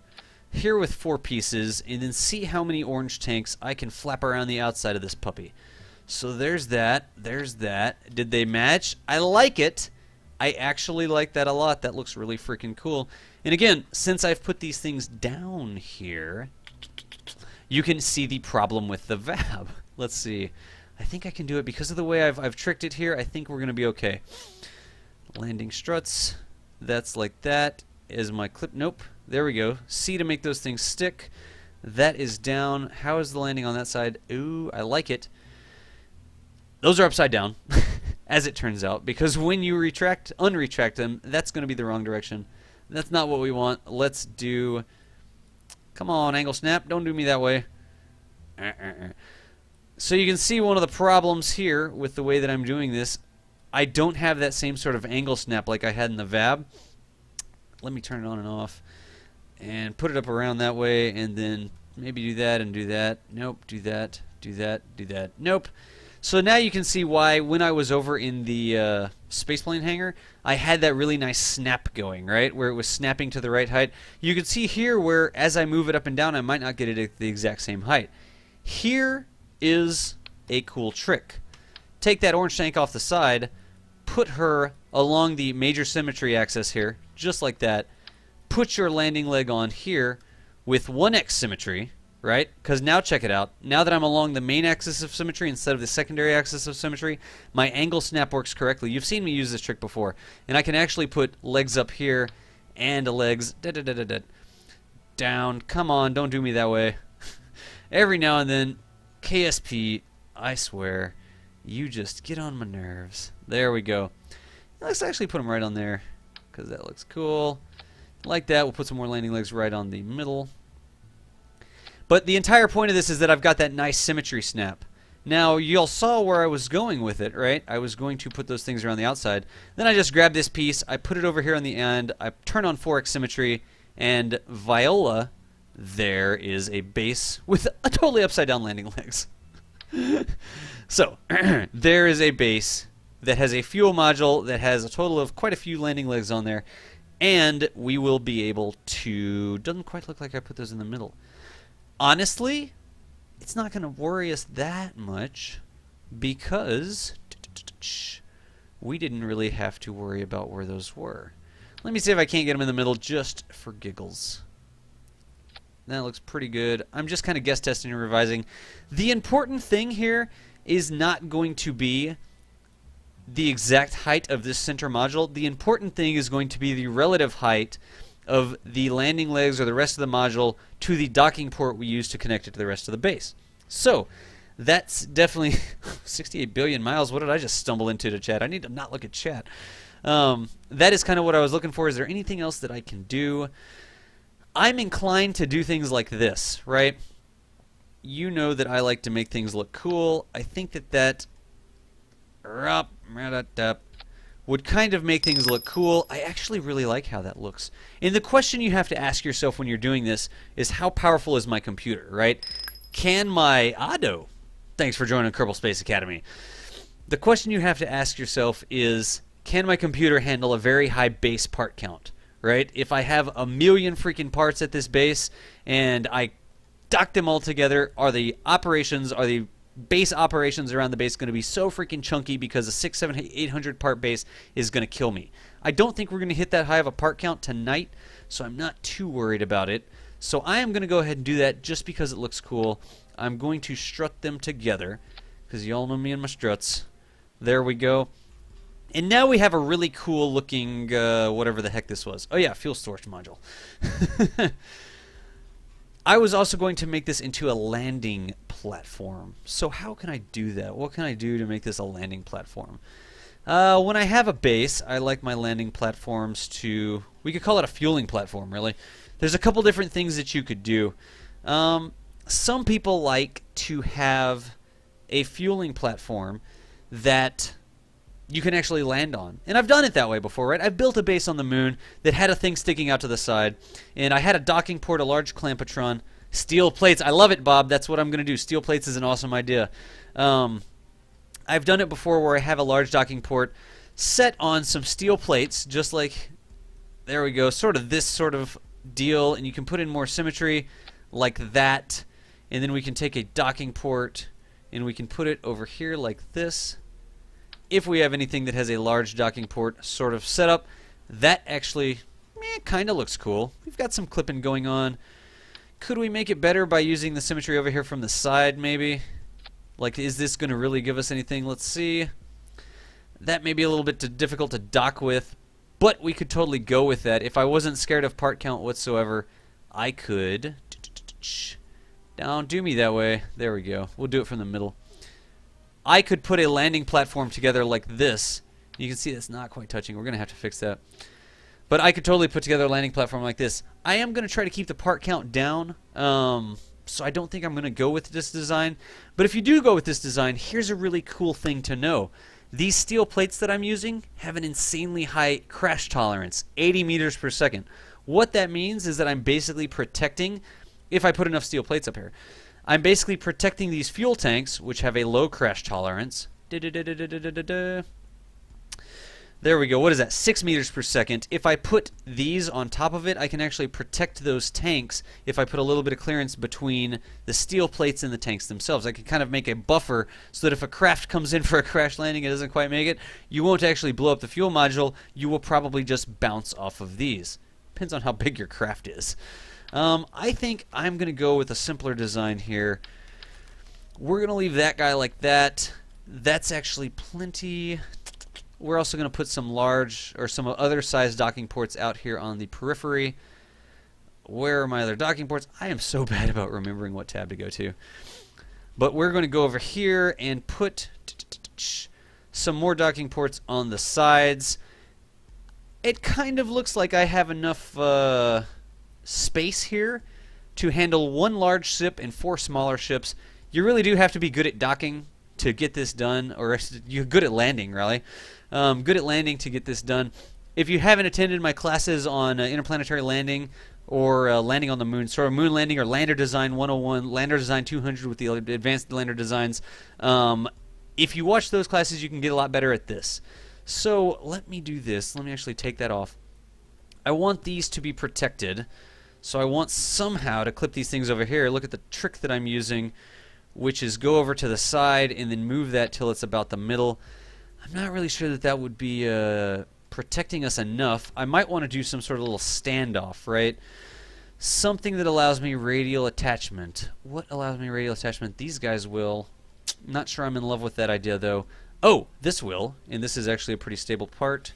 here with 4 pieces, and then see how many orange tanks I can flap around the outside of this puppy. So there's that. There's that. Did they match? I like it. I actually like that a lot. That looks really freaking cool. And again, since I've put these things down here, you can see the problem with the VAB. Let's see. I think I can do it because of the way I've tricked it here. I think we're going to be okay. Landing struts. That's like that. Is my clip? Nope. There we go. C to make those things stick. That is down. How is the landing on that side? Ooh, I like it. Those are upside down, as it turns out, because when you unretract them, that's going to be the wrong direction. That's not what we want. Let's do... Come on, angle snap. Don't do me that way. So you can see one of the problems here with the way that I'm doing this. I don't have that same sort of angle snap like I had in the VAB. Let me turn it on and off. And put it up around that way, and then maybe do that and do that. Nope, do that, do that, do that. Nope. So now you can see why when I was over in the spaceplane hangar, I had that really nice snap going, right? Where it was snapping to the right height. You can see here where as I move it up and down, I might not get it at the exact same height. Here is a cool trick. Take that orange tank off the side, put her along the major symmetry axis here, just like that. Put your landing leg on here with 1x symmetry, right? Because now check it out. Now that I'm along the main axis of symmetry instead of the secondary axis of symmetry, my angle snap works correctly. You've seen me use this trick before. And I can actually put legs up here and legs down. Come on, don't do me that way. Every now and then, KSP, I swear, you just get on my nerves. There we go. Let's actually put them right on there because that looks cool. Like that, we'll put some more landing legs right on the middle. But the entire point of this is that I've got that nice symmetry snap. Now, you all saw where I was going with it, right? I was going to put those things around the outside. Then I just grab this piece, I put it over here on the end, I turn on 4x symmetry, and Viola, there is a base with a totally upside down landing legs. So, there is a base that has a fuel module that has a total of quite a few landing legs on there, and we will be able to... Doesn't quite look like I put those in the middle. Honestly, it's not going to worry us that much because we didn't really have to worry about where those were. Let me see if I can't get them in the middle just for giggles. That looks pretty good. I'm just kind of guess testing and revising. The important thing here is not going to be the exact height of this center module. The important thing is going to be the relative height of the landing legs or the rest of the module to the docking port we use to connect it to the rest of the base. So that's definitely 68 billion miles. What did I just stumble into to chat? I need to not look at chat. That is kind of what I was looking for. Is there anything else that I can do? I'm inclined to do things like this, right? You know that I like to make things look cool. I think that would kind of make things look cool. I actually really like how that looks. And the question you have to ask yourself when you're doing this is how powerful is my computer, right? Can my... Ado, thanks for joining Kerbal Space Academy. The question you have to ask yourself is, can my computer handle a very high base part count, right? If I have a million freaking parts at this base and I dock them all together, are the base operations around the base going to be so freaking chunky because a 600, 700, 800 part base is going to kill me? I don't think we're going to hit that high of a part count tonight, so I'm not too worried about it. So I am going to go ahead and do that just because it looks cool. I'm going to strut them together because you all know me and my struts. There we go. And now we have a really cool looking whatever the heck this was. Oh yeah, fuel storage module. I was also going to make this into a landing platform. So how can I do that? What can I do to make this a landing platform? When I have a base, I like my landing platforms to... We could call it a fueling platform, really. There's a couple different things that you could do. Some people like to have a fueling platform that you can actually land on. And I've done it that way before, right? I've built a base on the moon that had a thing sticking out to the side, and I had a docking port, a large clampetron, steel plates. I love it, Bob. That's what I'm going to do. Steel plates is an awesome idea. I've done it before where I have a large docking port set on some steel plates, just like, there we go, sort of this sort of deal, and you can put in more symmetry like that, and then we can take a docking port and we can put it over here like this. If we have anything that has a large docking port sort of setup, that actually kind of looks cool. We've got some clipping going on. Could we make it better by using the symmetry over here from the side, maybe? Like, is this going to really give us anything? Let's see. That may be a little bit difficult to dock with, but we could totally go with that. If I wasn't scared of part count whatsoever, I could... Don't do me that way. There we go. We'll do it from the middle. I could put a landing platform together like this. You can see it's not quite touching. We're going to have to fix that. But I could totally put together a landing platform like this. I am going to try to keep the part count down, so I don't think I'm going to go with this design. But if you do go with this design, here's a really cool thing to know. These steel plates that I'm using have an insanely high crash tolerance, 80 meters per second. What that means is that I'm basically protecting, if I put enough steel plates up here, I'm basically protecting these fuel tanks, which have a low crash tolerance. There we go. What is that? 6 meters per second. If I put these on top of it, I can actually protect those tanks if I put a little bit of clearance between the steel plates and the tanks themselves. I can kind of make a buffer so that if a craft comes in for a crash landing and doesn't quite make it, you won't actually blow up the fuel module. You will probably just bounce off of these. Depends on how big your craft is. I think I'm going to go with a simpler design here. We're going to leave that guy like that. That's actually plenty. We're also going to put some large or some other size docking ports out here on the periphery. Where are my other docking ports? I am so bad about remembering what tab to go to. But we're going to go over here and put some more docking ports on the sides. It kind of looks like I have enough space here to handle one large ship and 4 smaller ships. You really do have to be good at docking to get this done, or you're good at landing, really. Good at landing to get this done. If you haven't attended my classes on interplanetary landing or landing on the moon, sort of moon landing or lander design 101, lander design 200 with the advanced lander designs, if you watch those classes, you can get a lot better at this. So let me do this. Let me actually take that off. I want these to be protected, so I want somehow to clip these things over here. Look at the trick that I'm using, which is go over to the side and then move that till it's about the middle. I'm not really sure that that would be protecting us enough. I might want to do some sort of little standoff, right? Something that allows me radial attachment. What allows me radial attachment? These guys will. Not sure I'm in love with that idea, though. Oh, this will, and this is actually a pretty stable part.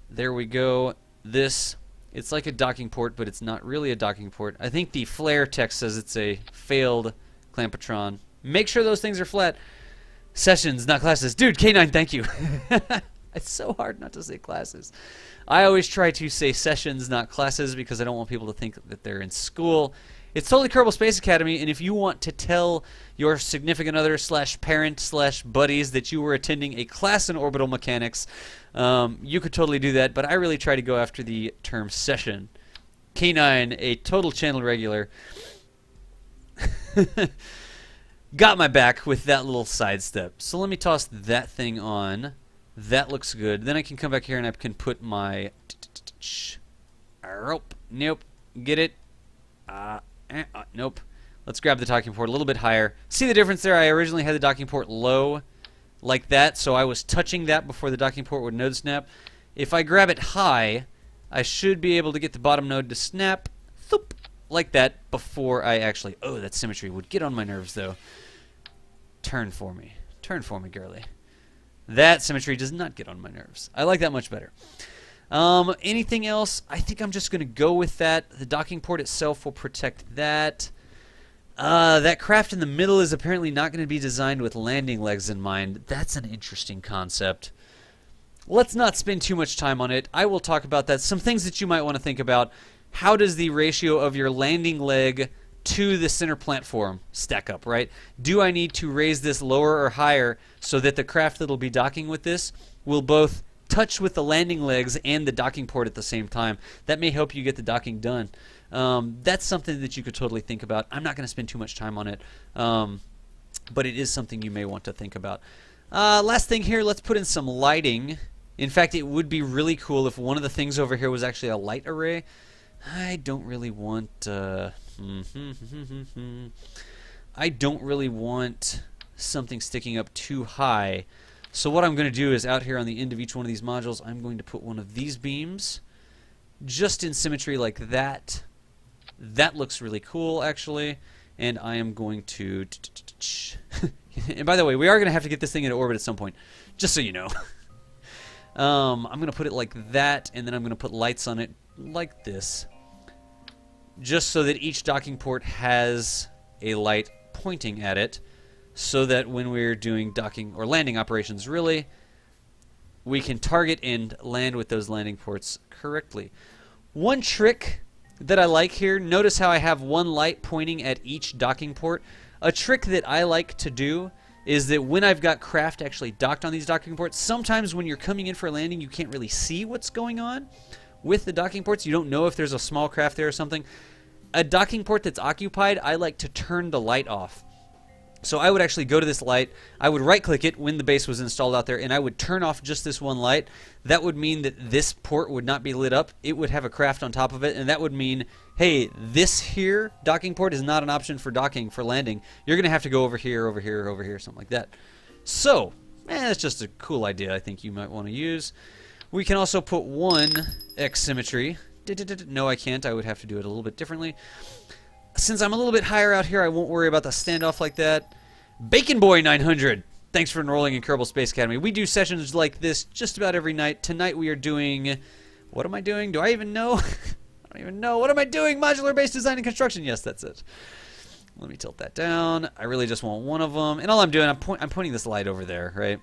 There we go. This, it's like a docking port, but it's not really a docking port. I think the flare text says it's a failed clampatron. Make sure those things are flat. Sessions, not classes. Dude, K9, thank you. It's so hard not to say classes. I always try to say sessions, not classes, because I don't want people to think that they're in school. It's totally Kerbal Space Academy, and if you want to tell your significant other / parent / buddies that you were attending a class in orbital mechanics, you could totally do that, but I really try to go after the term session. K9, a total channel regular. Got my back with that little sidestep. So let me toss that thing on. That looks good. Then I can come back here and I can put my... Nope. Get it? Nope. Let's grab the docking port a little bit higher. See the difference there? I originally had the docking port low like that, so I was touching that before the docking port would node snap. If I grab it high, I should be able to get the bottom node to snap. Thoop. Like that before I actually... Oh, that symmetry would get on my nerves, though. Turn for me. Turn for me, girly. That symmetry does not get on my nerves. I like that much better. Anything else? I think I'm just going to go with that. The docking port itself will protect that. That craft in the middle is apparently not going to be designed with landing legs in mind. That's an interesting concept. Let's not spend too much time on it. I will talk about that. Some things that you might want to think about. How does the ratio of your landing leg to the center platform stack up, right? Do I need to raise this lower or higher so that the craft that will be docking with this will both touch with the landing legs and the docking port at the same time? That may help you get the docking done. That's something that you could totally think about. I'm not going to spend too much time on it, but it is something you may want to think about. Last thing here, let's put in some lighting. In fact, it would be really cool if one of the things over here was actually a light array. I don't really want... I don't really want something sticking up too high. So what I'm going to do is out here on the end of each one of these modules, I'm going to put one of these beams just in symmetry like that. That looks really cool, actually. And I am going to... And by the way, we are going to have to get this thing into orbit at some point, just so you know. I'm going to put it like that, and then I'm going to put lights on it like this, just so that each docking port has a light pointing at it, so that when we're doing docking or landing operations, really, we can target and land with those landing ports correctly. One trick that I like here, notice how I have one light pointing at each docking port. A trick that I like to do is that when I've got craft actually docked on these docking ports, sometimes when you're coming in for a landing, you can't really see what's going on with the docking ports. You don't know if there's a small craft there or something. A docking port that's occupied, I like to turn the light off So I would actually go to this light, I would right-click it when the base was installed out there, and I would turn off just this one light. That would mean that this port would not be lit up. It would have a craft on top of it, and that would mean, hey, this here docking port is not an option for docking, for landing. You're going to have to go over here, over here, over here, something like that. So, that's just a cool idea I think you might want to use. We can also put one X symmetry. No, I can't. I would have to do it a little bit differently. Since I'm a little bit higher out here, I won't worry about the standoff like that. Bacon Boy 900, thanks for enrolling in Kerbal Space Academy. We do sessions like this just about every night. Tonight we are doing... What am I doing? Do I even know? I don't even know. What am I doing? Modular-based design and construction. Yes, that's it. Let me tilt that down. I really just want one of them. And all I'm doing, I'm pointing this light over there, right?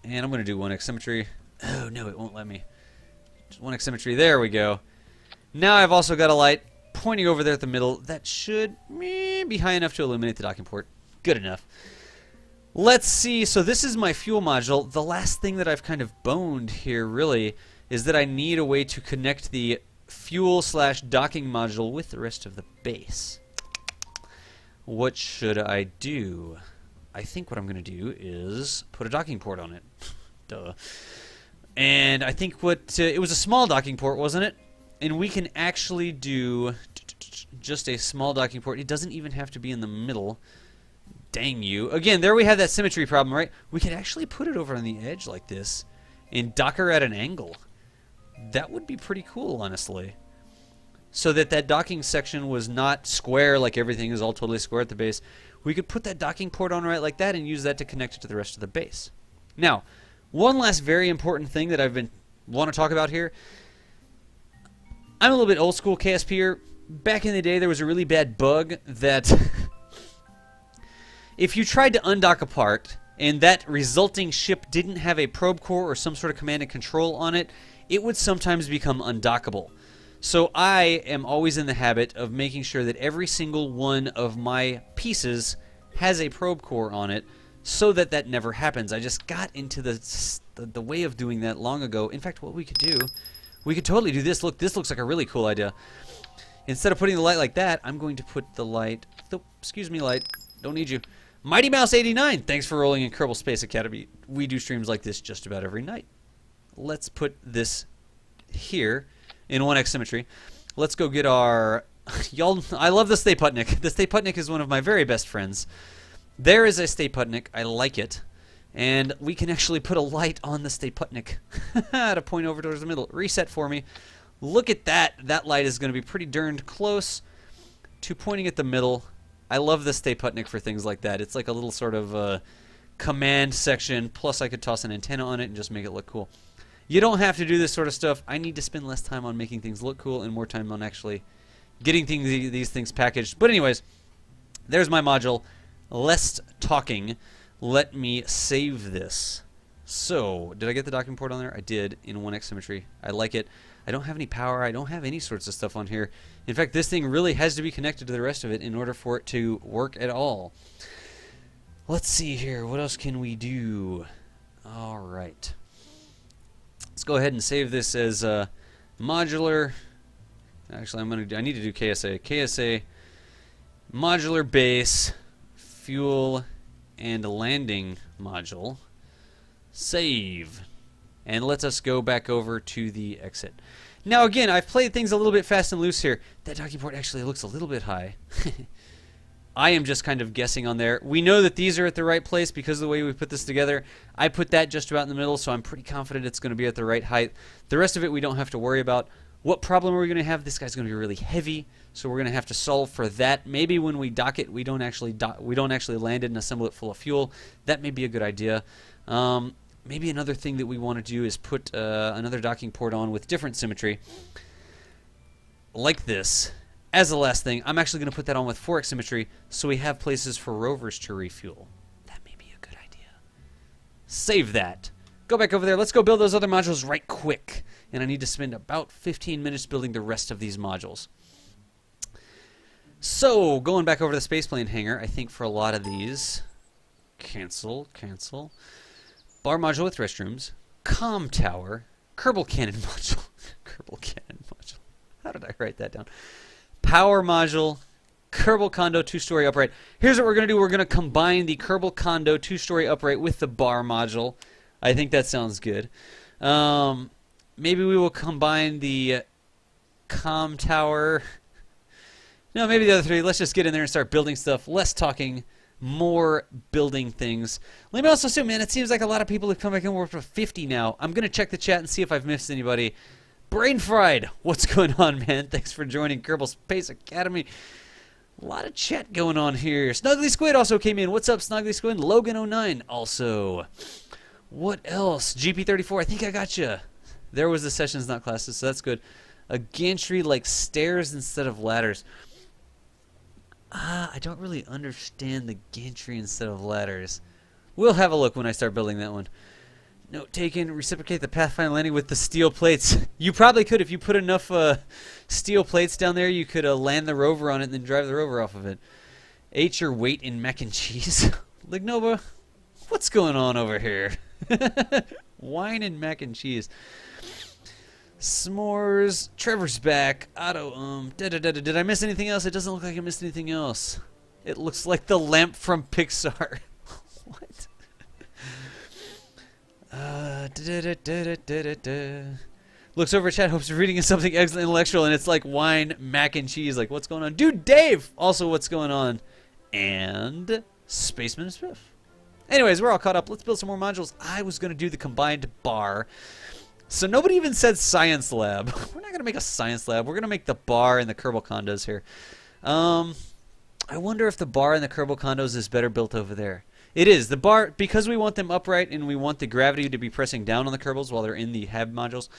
And I'm going to do one X symmetry. Oh, no, it won't let me. Just one X symmetry. There we go. Now I've also got a light pointing over there at the middle. That should be high enough to illuminate the docking port. Good enough. Let's see. So this is my fuel module. The last thing that I've kind of boned here, really, is that I need a way to connect the fuel/docking module with the rest of the base. What should I do? I think what I'm going to do is put a docking port on it. Duh. And I think it was a small docking port, wasn't it? And we can actually do just a small docking port. It doesn't even have to be in the middle. Dang you. Again, there we have that symmetry problem, right? We could actually put it over on the edge like this and dock her at an angle. That would be pretty cool, honestly. So that that docking section was not square, like everything is all totally square at the base. We could put that docking port on right like that and use that to connect it to the rest of the base. Now, one last very important thing that want to talk about here. I'm a little bit old school KSPer. Back in the day, there was a really bad bug that if you tried to undock a part and that resulting ship didn't have a probe core or some sort of command and control on it, it would sometimes become undockable. So I am always in the habit of making sure that every single one of my pieces has a probe core on it so that that never happens. I just got into the way of doing that long ago. In fact, what we could do, we could totally do this. Look, this looks like a really cool idea. Instead of putting the light like that, I'm going to put the light... Oh, excuse me, light. Don't need you. Mighty Mouse 89, thanks for rolling in Kerbal Space Academy. We do streams like this just about every night. Let's put this here in 1x symmetry. Let's go get our... Y'all, I love the Stay Putnik. The Stay Putnik is one of my very best friends. There is a Stay Putnik. I like it. And we can actually put a light on the Stay Putnik to point over towards the middle. Reset for me. Look at that. That light is going to be pretty darned close to pointing at the middle. I love the Stay Putnik for things like that. It's like a little sort of command section. Plus I could toss an antenna on it and just make it look cool. You don't have to do this sort of stuff. I need to spend less time on making things look cool and more time on actually getting these things packaged. But anyways, there's my module. Less talking. Let me save this. So, did I get the docking port on there? I did, in 1x symmetry. I like it. I don't have any power. I don't have any sorts of stuff on here. In fact, this thing really has to be connected to the rest of it in order for it to work at all. Let's see here. What else can we do? All right. Let's go ahead and save this as modular. Actually, I need to do KSA. KSA, modular base, fuel, and landing module. Save. And let us go back over to the exit. Now again, I've played things a little bit fast and loose here. That docking port actually looks a little bit high. I am just kind of guessing on there. We know that these are at the right place because of the way we put this together. I put that just about in the middle, so I'm pretty confident it's going to be at the right height. The rest of it we don't have to worry about. What problem are we going to have? This guy's going to be really heavy, so we're going to have to solve for that. Maybe when we dock it, we don't actually land it and assemble it full of fuel. That may be a good idea. Maybe another thing that we want to do is put another docking port on with different symmetry, like this. As the last thing, I'm actually going to put that on with 4x symmetry, so we have places for rovers to refuel. That may be a good idea. Save that. Go back over there. Let's go build those other modules right quick. And I need to spend about 15 minutes building the rest of these modules. So, going back over to the spaceplane hangar, I think for a lot of these, cancel. Bar module with restrooms, comm tower, Kerbal cannon module, Kerbal cannon module. How did I write that down? Power module, Kerbal condo 2-story upright. Here's what we're going to do. We're going to combine the Kerbal condo 2-story upright with the bar module. I think that sounds good. Maybe we will combine the comm tower. No, maybe the other three. Let's just get in there and start building stuff. Less talking, more building things. Let me also assume, man, it seems like a lot of people have come back and worked for 50 now. I'm going to check the chat and see if I've missed anybody. Brain Fried, what's going on, man? Thanks for joining Kerbal Space Academy. A lot of chat going on here. Snuggly Squid also came in. What's up, Snuggly Squid? Logan09 also. What else? GP34, I think I got you. There was the sessions, not classes, so that's good. A gantry like stairs instead of ladders. I don't really understand the gantry instead of ladders. We'll have a look when I start building that one. Note taken, reciprocate the Pathfinder landing with the steel plates. You probably could if you put enough steel plates down there. You could land the rover on it and then drive the rover off of it. Ate your weight in mac and cheese. Lignova, what's going on over here? Wine and mac and cheese. S'mores. Trevor's back. Otto, Did I miss anything else? It doesn't look like I missed anything else. It looks like the lamp from Pixar. What? Looks over chat, hopes you're reading something excellent intellectual, and it's like wine, mac and cheese. Like, what's going on? Dude, Dave! Also, what's going on? And Spaceman Smith. Anyways, we're all caught up. Let's build some more modules. I was going to do the combined bar. So nobody even said science lab. We're not going to make a science lab. We're going to make the bar and the Kerbal condos here. I wonder if the bar and the Kerbal condos is better built over there. It is. The bar, because we want them upright and we want the gravity to be pressing down on the Kerbals while they're in the HAB modules,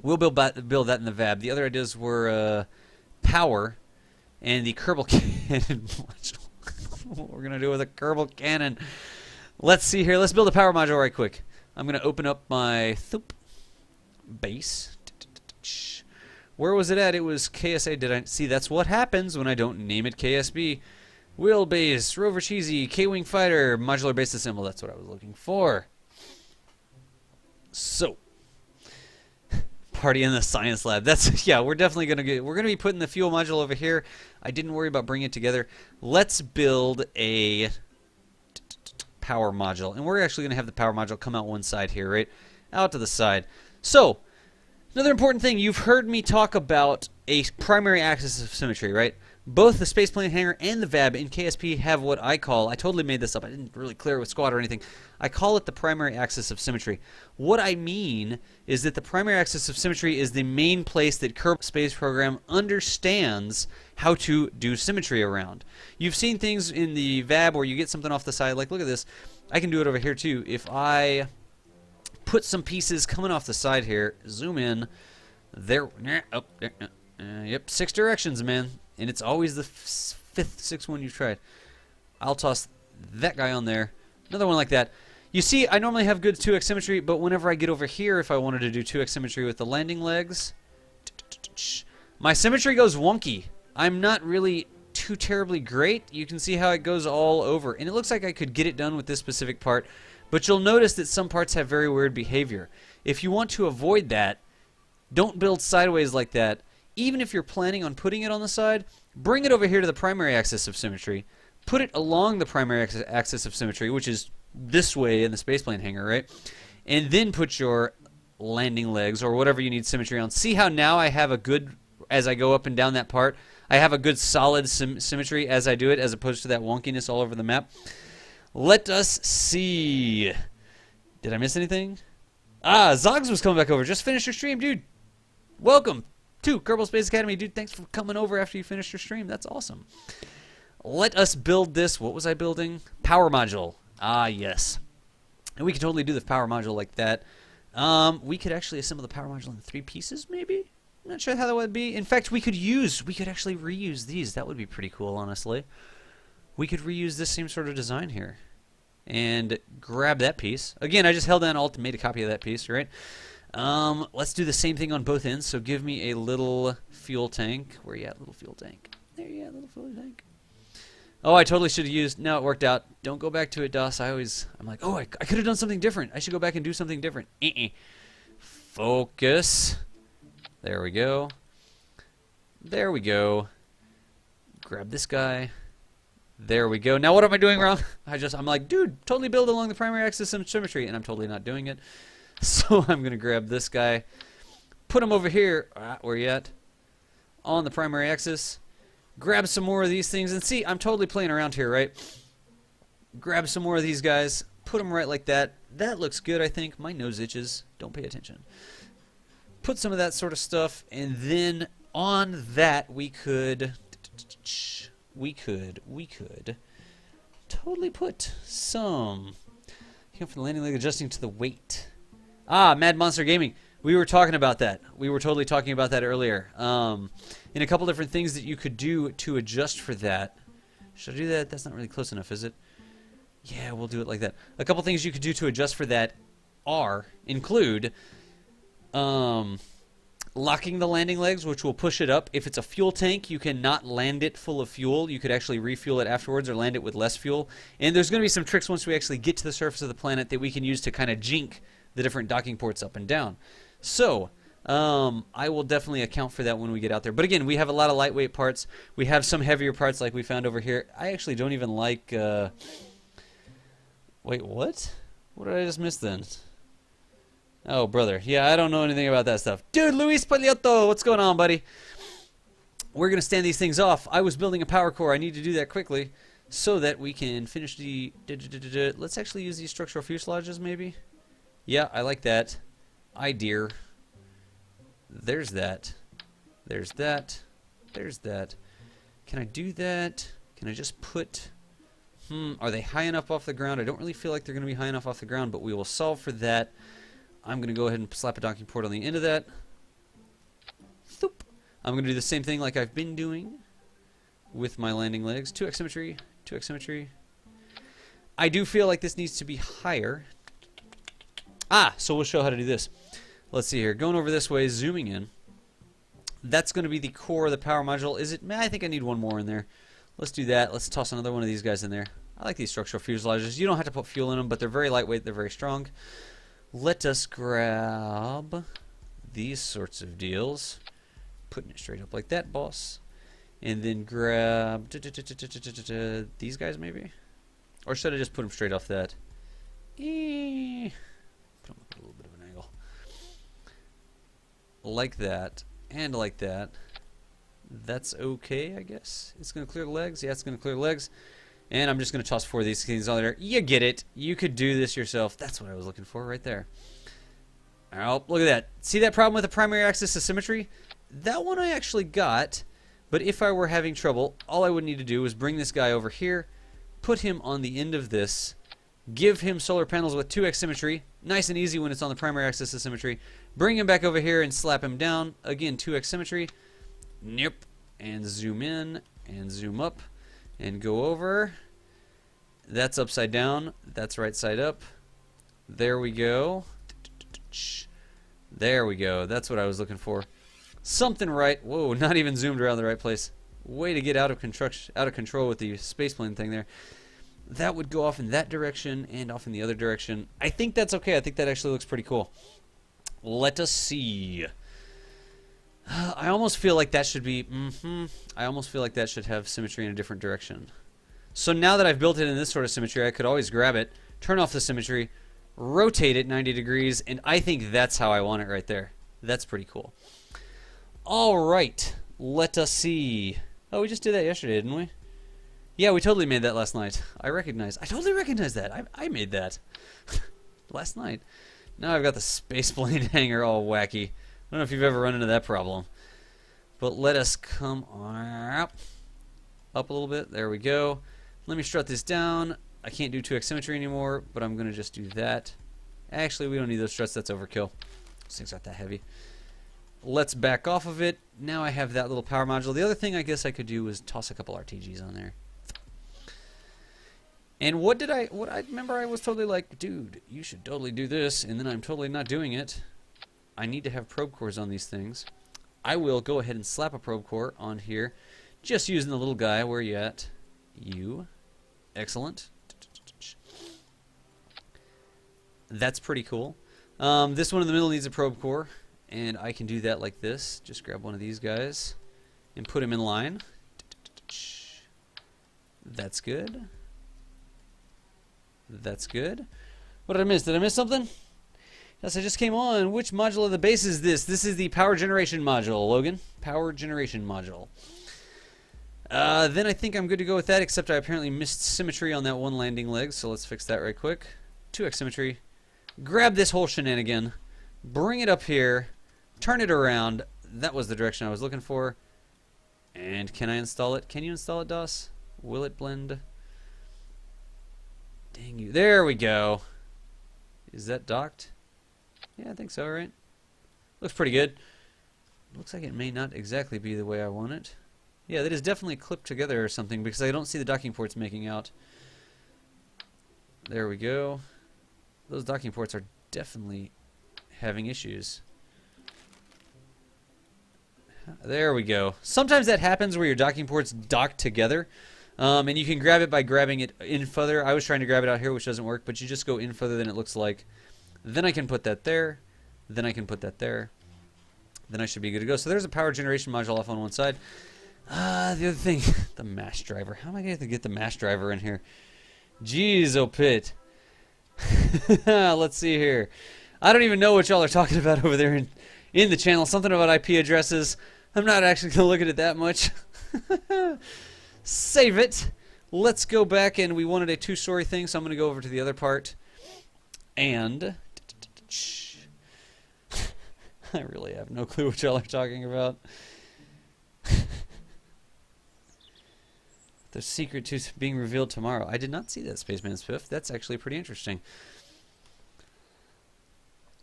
we'll build that in the VAB. The other ideas were power and the Kerbal cannon module. What we're going to do with a Kerbal cannon. Let's see here. Let's build a power module right quick. I'm going to open up my base. Where was it at? It was KSA. Did I see? That's what happens when I don't name it KSB. Wheelbase, Rover Cheesy, K-Wing Fighter, Modular Base Assemble. That's what I was looking for. So, party in the science lab. That's, yeah, we're definitely going to get, we're going to be putting the fuel module over here. I didn't worry about bringing it together. Let's build a power module. And we're actually going to have the power module come out one side here, right? Out to the side. So, another important thing, you've heard me talk about a primary axis of symmetry, right? Both the spaceplane hangar and the VAB in KSP have what I call, I totally made this up, I didn't really clear it with Squad or anything, I call it the primary axis of symmetry. What I mean is that the primary axis of symmetry is the main place that Kerbal Space Program understands how to do symmetry around. You've seen things in the VAB where you get something off the side, like look at this, I can do it over here too. If I put some pieces coming off the side here, zoom in, there, yep, 6 directions, man. And it's always the fifth, sixth one you've tried. I'll toss that guy on there. Another one like that. You see, I normally have good 2x symmetry, but whenever I get over here, if I wanted to do 2x symmetry with the landing legs, my symmetry goes wonky. I'm not really too terribly great. You can see how it goes all over. And it looks like I could get it done with this specific part, but you'll notice that some parts have very weird behavior. If you want to avoid that, don't build sideways like that. Even if you're planning on putting it on the side, bring it over here to the primary axis of symmetry. Put it along the primary axis of symmetry, which is this way in the spaceplane hangar, right? And then put your landing legs or whatever you need symmetry on. See how now I have a good, as I go up and down that part, I have a good solid symmetry as I do it, as opposed to that wonkiness all over the map. Let us see. Did I miss anything? Ah, Zogs was coming back over. Just finished your stream, dude. Welcome to Kerbal Space Academy, dude. Thanks for coming over after you finished your stream. That's awesome. Let us build this. What was I building? Power module. Ah, yes. And we could totally do the power module like that. We could actually assemble the power module in 3 pieces, maybe? I'm not sure how that would be. In fact, we could actually reuse these. That would be pretty cool, honestly. We could reuse this same sort of design here. And grab that piece. Again, I just held down Alt and made a copy of that piece, right? Let's do the same thing on both ends. So give me a little fuel tank. Where you at, little fuel tank? There you at, little fuel tank. Oh, I totally should have used. No, it worked out. Don't go back to it, DOS. I'm like, oh, I could have done something different. I should go back and do something different. Focus. There we go. There we go. Grab this guy. There we go. Now what am I doing wrong? I'm like, dude, totally build along the primary axis of symmetry, and I'm totally not doing it. So I'm going to grab this guy, put him over here. Where you at? On the primary axis. Grab some more of these things, and see, I'm totally playing around here, right? Grab some more of these guys, put them right like that. That looks good, I think. My nose itches. Don't pay attention. Put some of that sort of stuff, and then on that we could totally put some. Here for the landing leg, adjusting to the weight. Mad Monster Gaming. We were talking about that. We were totally talking about that earlier. In a couple different things that you could do to adjust for that. Should I do that? That's not really close enough, is it? Yeah, we'll do it like that. A couple things you could do to adjust for that include locking the landing legs, which will push it up. If it's a fuel tank, you cannot land it full of fuel. You could actually refuel it afterwards or land it with less fuel. And there's going to be some tricks once we actually get to the surface of the planet that we can use to kind of jink the different docking ports up and down. So I will definitely account for that when we get out there. But again, we have a lot of lightweight parts. We have some heavier parts like we found over here. I actually don't even like... Wait, what? What did I just miss then? Oh, brother. Yeah, I don't know anything about that stuff. Dude, Luis Pagliotto, what's going on, buddy? We're going to stand these things off. I was building a power core. I need to do that quickly so that we can finish the... Let's actually use these structural fuselages, maybe? Yeah, I like that. Dear. There's that. There's that. There's that. Can I do that? Can I just put... Are they high enough off the ground? I don't really feel like they're going to be high enough off the ground, but we will solve for that. I'm going to go ahead and slap a docking port on the end of that. Thoop. I'm going to do the same thing like I've been doing with my landing legs. 2x symmetry, 2x symmetry. I do feel like this needs to be higher. So we'll show how to do this. Let's see here. Going over this way, zooming in. That's going to be the core of the power module. Is it? I think I need one more in there. Let's do that. Let's toss another one of these guys in there. I like these structural fuselages. You don't have to put fuel in them, but they're very lightweight. They're very strong. Let us grab these sorts of deals. Putting it straight up like that, boss. And then grab these guys, maybe? Or should I just put them straight off that? Put them up at a little bit of an angle. Like that. And like that. That's okay, I guess. It's going to clear the legs. Yeah, it's going to clear the legs. And I'm just going to toss 4 of these things on there. You get it. You could do this yourself. That's what I was looking for right there. Oh, look at that. See that problem with the primary axis of symmetry? That one I actually got. But if I were having trouble, all I would need to do is bring this guy over here, put him on the end of this, give him solar panels with 2x symmetry. Nice and easy when it's on the primary axis of symmetry. Bring him back over here and slap him down. Again, 2x symmetry. Nope. And zoom in and zoom up and go over. That's upside down. That's right side up. There we go. There we go. That's what I was looking for. Something right. Whoa, not even zoomed around the right place. Way to get out of control with the spaceplane thing there. That would go off in that direction and off in the other direction. I think that's okay. I think that actually looks pretty cool. Let us see. I almost feel like that should be... I almost feel like that should have symmetry in a different direction. So now that I've built it in this sort of symmetry, I could always grab it, turn off the symmetry, rotate it 90 degrees, and I think that's how I want it right there. That's pretty cool. All right, let us see. Oh, we just did that yesterday, didn't we? Yeah, we totally made that last night. I totally recognize that. I made that last night. Now I've got the spaceplane hanger all wacky. I don't know if you've ever run into that problem. But let us come up a little bit. There we go. Let me strut this down. I can't do 2x symmetry anymore, but I'm going to just do that. Actually, we don't need those struts. That's overkill. This thing's not that heavy. Let's back off of it. Now I have that little power module. The other thing I guess I could do was toss a couple RTGs on there. And what I remember I was totally like, dude, you should totally do this, and then I'm totally not doing it. I need to have probe cores on these things. I will go ahead and slap a probe core on here, just using the little guy. Where are you at? You. Excellent. That's pretty cool. This one in the middle needs a probe core, and I can do that like this. Just grab one of these guys and put him in line. That's good. That's good. What did I miss? Did I miss something? Yes, I just came on. Which module of the base is this? This is the power generation module, Logan. Power generation module. Then I think I'm good to go with that, except I apparently missed symmetry on that one landing leg, so let's fix that right quick. 2x symmetry. Grab this whole shenanigan. Bring it up here. Turn it around. That was the direction I was looking for. And can I install it? Can you install it, DOS? Will it blend? Dang you. There we go. Is that docked? Yeah, I think so, right? Looks pretty good. Looks like it may not exactly be the way I want it. Yeah, that is definitely clipped together or something because I don't see the docking ports making out. There we go. Those docking ports are definitely having issues. There we go. Sometimes that happens where your docking ports dock together. And you can grab it by grabbing it in further. I was trying to grab it out here, which doesn't work, but you just go in further than it looks like. Then I can put that there. Then I can put that there. Then I should be good to go. So there's a power generation module off on one side. The other thing, the mash driver. How am I going to get the mash driver in here? Jeez, oh Pit. Let's see here. I don't even know what y'all are talking about over there in the channel. Something about IP addresses. I'm not actually going to look at it that much. Save it. Let's go back, and we wanted a two-story thing, so I'm going to go over to the other part. And I really have no clue what y'all are talking about. The secret to being revealed tomorrow. I did not see that, Spaceman Spiff. That's actually pretty interesting.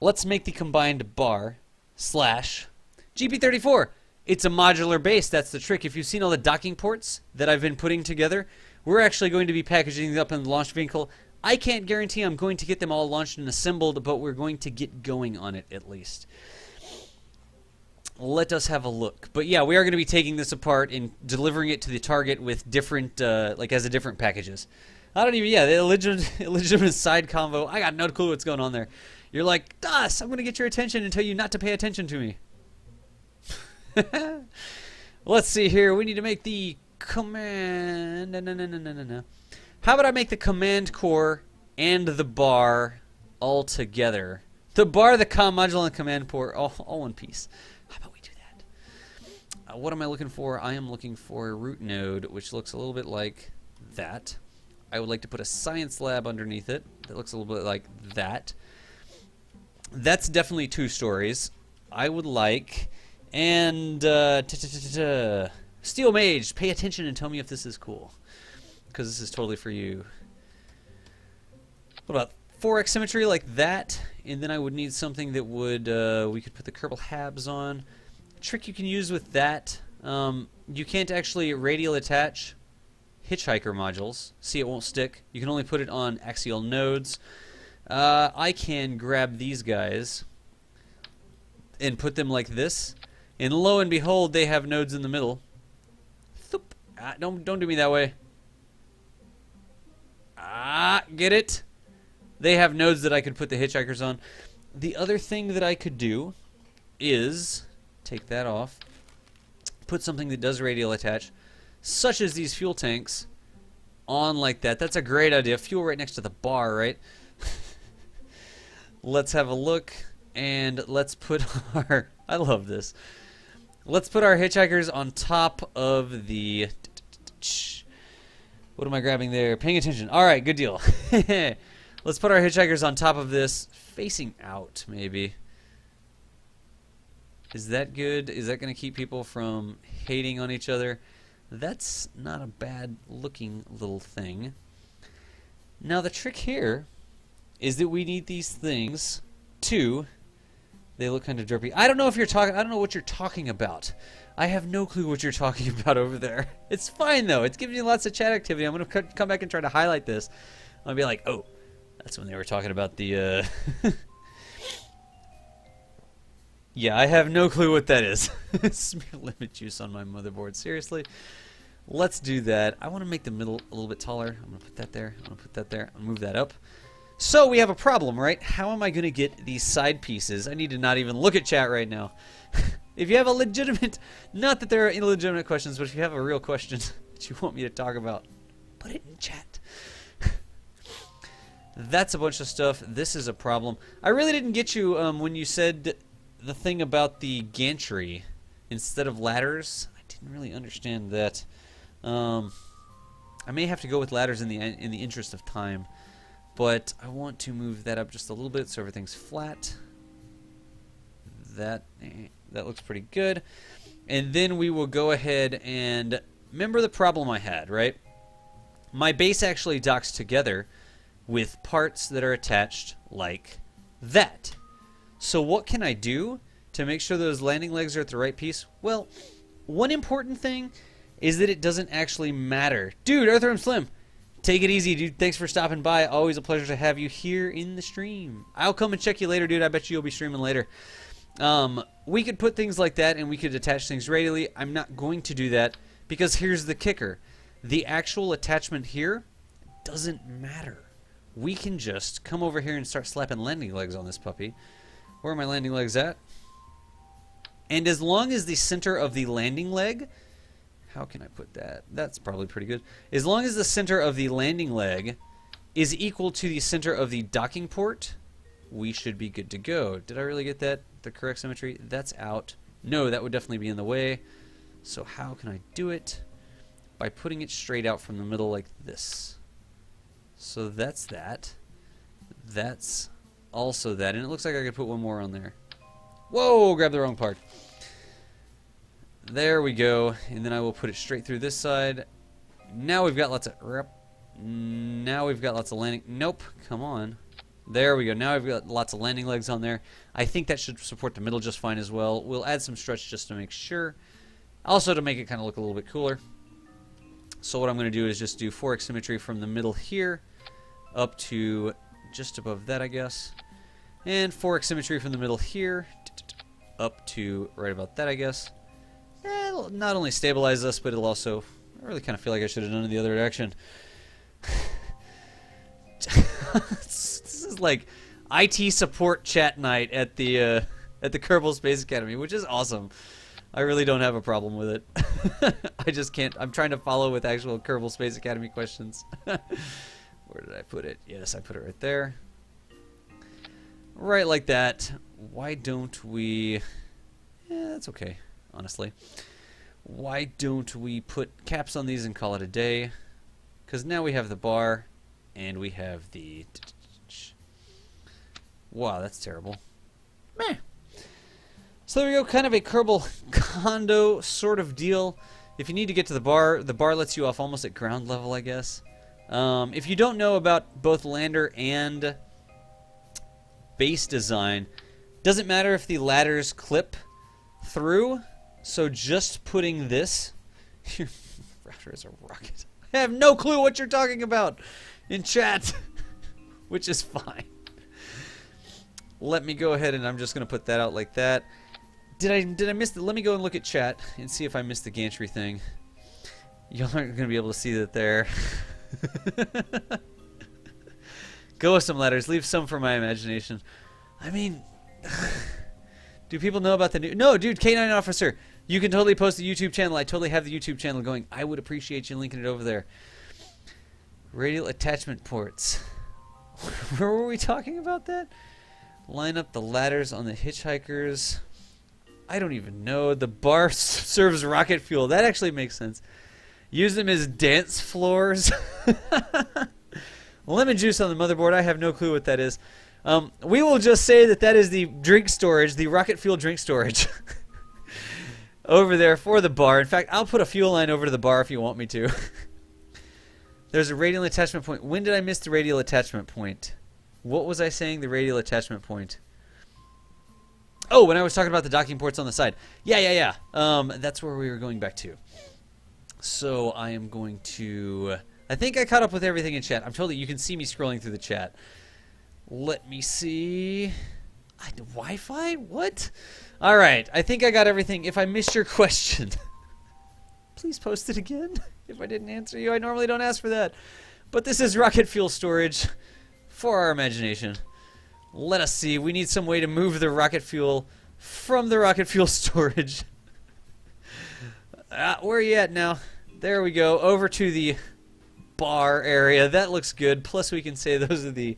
Let's make the combined bar slash GP34. It's a modular base. That's the trick. If you've seen all the docking ports that I've been putting together, we're actually going to be packaging them up in the launch vehicle. I can't guarantee I'm going to get them all launched and assembled, but we're going to get going on it at least. Let us have a look. But yeah, we are going to be taking this apart and delivering it to the target with different, like as a different packages. I don't even, yeah, the illegitimate side convo. I got no clue what's going on there. You're like, DOS, I'm going to get your attention and tell you not to pay attention to me. Let's see here. We need to make the command. No. How about I make the command core and the bar all together? The bar, the comm module, and the command port all one piece. How about we do that? What am I looking for? I am looking for a root node, which looks a little bit like that. I would like to put a science lab underneath it that looks a little bit like that. That's definitely 2 stories. I would like... And, Steel Mage, pay attention and tell me if this is cool. Because this is totally for you. What about 4x symmetry like that? And then I would need something that would, we could put the Kerbal Habs on. Trick you can use with that, you can't actually radial attach hitchhiker modules. See, it won't stick. You can only put it on axial nodes. I can grab these guys and put them like this. And lo and behold, they have nodes in the middle. Thoop. Don't do me that way. Get it? They have nodes that I could put the hitchhikers on. The other thing that I could do is take that off, put something that does radial attach, such as these fuel tanks, on like that. That's a great idea. Fuel right next to the bar, right? Let's have a look, and let's put our... I love this. Let's put our hitchhikers on top of the... What am I grabbing there? Paying attention. All right, good deal. Let's put our hitchhikers on top of this, facing out, maybe. Is that good? Is that going to keep people from hating on each other? That's not a bad looking little thing. Now the trick here is that we need these things to... They look kind of derpy. I don't know if you're talking... I don't know what you're talking about. I have no clue what you're talking about over there. It's fine, though. It's giving you lots of chat activity. I'm going to come back and try to highlight this. I'll be like, oh, that's when they were talking about the... Yeah, I have no clue what that is. Smear limit juice on my motherboard. Seriously? Let's do that. I want to make the middle a little bit taller. I'm going to put that there. I'm going to put that there. I'll move that up. So we have a problem, right? How am I going to get these side pieces? I need to not even look at chat right now. If you have a legitimate, not that there are illegitimate questions, but if you have a real question that you want me to talk about, Put it in chat. That's a bunch of stuff. This is a problem. I really didn't get you when you said the thing about the gantry instead of ladders. I didn't really understand that. I may have to go with ladders in the interest of time, but I want to move that up just a little bit so everything's flat. That looks pretty good. And then we will go ahead and remember the problem I had, right? My base actually docks together with parts that are attached like that. So what can I do to make sure those landing legs are at the right piece? Well, one important thing is that it doesn't actually matter. Dude, Earthworm Slim, take it easy, dude. Thanks for stopping by. Always a pleasure to have you here in the stream. I'll come and check you later, dude. I bet you'll be streaming later. We could put things like that and we could attach things radially. I'm not going to do that because here's the kicker. The actual attachment here doesn't matter. We can just come over here and start slapping landing legs on this puppy. Where are my landing legs at? And as long as the center of the landing leg, how can I put that? That's probably pretty good. As long as the center of the landing leg is equal to the center of the docking port, we should be good to go. Did I really get that? The correct symmetry? That's out. No, that would definitely be in the way. So how can I do it? By putting it straight out from the middle like this. So that's that. That's also that. And it looks like I could put one more on there. Whoa, grab the wrong part. There we go. And then I will put it straight through this side. Now we've got lots of... Now we've got lots of landing... Nope. Come on. There we go. Now I've got lots of landing legs on there. I think that should support the middle just fine as well. We'll add some stretch just to make sure. Also to make it kind of look a little bit cooler. So what I'm going to do is just do 4x symmetry from the middle here up to just above that, I guess. And 4x symmetry from the middle here up to right about that, I guess. It'll not only stabilize us, but it'll also... I really kind of feel like I should have done it the other direction. This is like IT support chat night at the Kerbal Space Academy, which is awesome. I really don't have a problem with it. I just can't. I'm trying to follow with actual Kerbal Space Academy questions. Where did I put it? Yes, I put it right there. Right like that. Why don't we... Yeah, that's okay, honestly. Why don't we put caps on these and call it a day? Because now we have the bar, and we have the... Wow, that's terrible. Meh. So there we go, kind of a Kerbal condo sort of deal. If you need to get to the bar lets you off almost at ground level, I guess. If you don't know about both lander and base design, doesn't matter if the ladders clip through. So just putting this... Your router is a rocket. I have no clue what you're talking about in chat, which is fine. Let me go ahead and I'm just going to put that out like that. Did I miss the... Let me go and look at chat and see if I missed the gantry thing. Y'all aren't going to be able to see that there. Go with some letters. Leave some for my imagination. I mean... Do people know about the new... No, dude, K9 Officer. You can totally post the YouTube channel. I totally have the YouTube channel going. I would appreciate you linking it over there. Radial attachment ports. Where were we talking about that? Line up the ladders on the hitchhikers. I don't even know. The bar serves rocket fuel. That actually makes sense. Use them as dance floors. Lemon juice on the motherboard. I have no clue what that is. We will just say that that is the drink storage, the rocket fuel drink storage. Over there for the bar. In fact, I'll put a fuel line over to the bar if you want me to. There's a radial attachment point. When did I miss the radial attachment point? What was I saying the radial attachment point? Oh, when I was talking about the docking ports on the side. Yeah. That's where we were going back to. So I am going to... I think I caught up with everything in chat. I'm told that you can see me scrolling through the chat. Let me see... Wi-Fi? What? Alright, I think I got everything. If I missed your question, please post it again. If I didn't answer you, I normally don't ask for that. But this is rocket fuel storage for our imagination. Let us see. We need some way to move the rocket fuel from the rocket fuel storage. Where are you at now? There we go. Over to the bar area. That looks good. Plus we can say those are the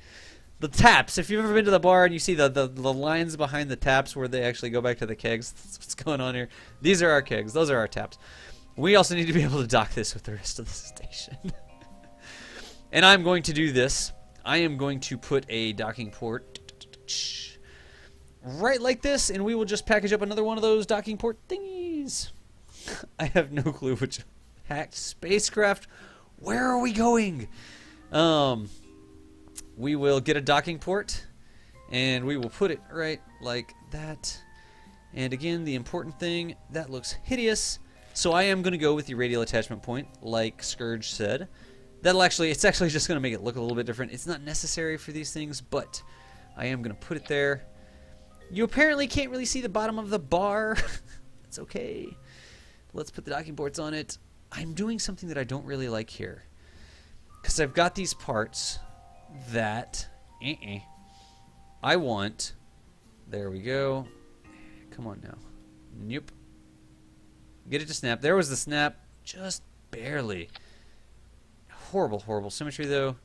taps. If you've ever been to the bar and you see the lines behind the taps where they actually go back to the kegs, that's what's going on here. These are our kegs. Those are our taps. We also need to be able to dock this with the rest of the station. And I'm going to do this. I am going to put a docking port right like this, and we will just package up another one of those docking port thingies. I have no clue which hacked spacecraft. Where are we going? We will get a docking port, and we will put it right like that. And again, the important thing, that looks hideous. So I am going to go with the radial attachment point, like Scourge said. It's actually just going to make it look a little bit different. It's not necessary for these things, but I am going to put it there. You apparently can't really see the bottom of the bar. It's okay. Let's put the docking ports on it. I'm doing something that I don't really like here, because I've got these parts that I want. There we go. Come on now. Nope. Get it to snap. There was the snap. Just barely. Horrible, horrible symmetry, though.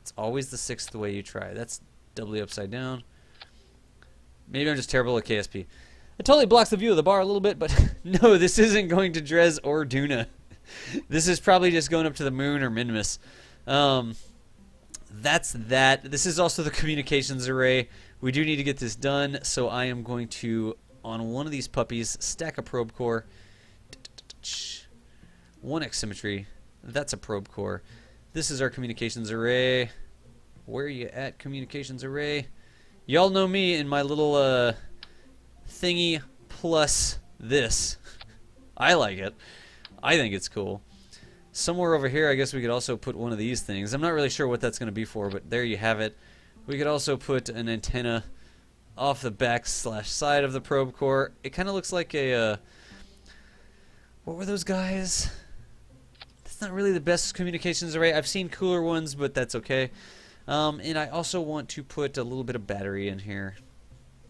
It's always the sixth way you try. That's doubly upside down. Maybe I'm just terrible at KSP. It totally blocks the view of the bar a little bit, but no, this isn't going to Drez or Duna. This is probably just going up to the moon or Minmus. That's that. This is also the communications array. We do need to get this done, so I am going to, on one of these puppies, stack a probe core. 1x symmetry. That's a probe core. This is our communications array. Where are you at, communications array? Y'all know me in my little thingy plus this. I like it. I think it's cool. Somewhere over here, I guess we could also put one of these things. I'm not really sure what that's going to be for, but there you have it. We could also put an antenna off the back / side of the probe core. It kind of looks like a what were those guys? That's not really the best communications array. I've seen cooler ones, but that's okay. And I also want to put a little bit of battery in here.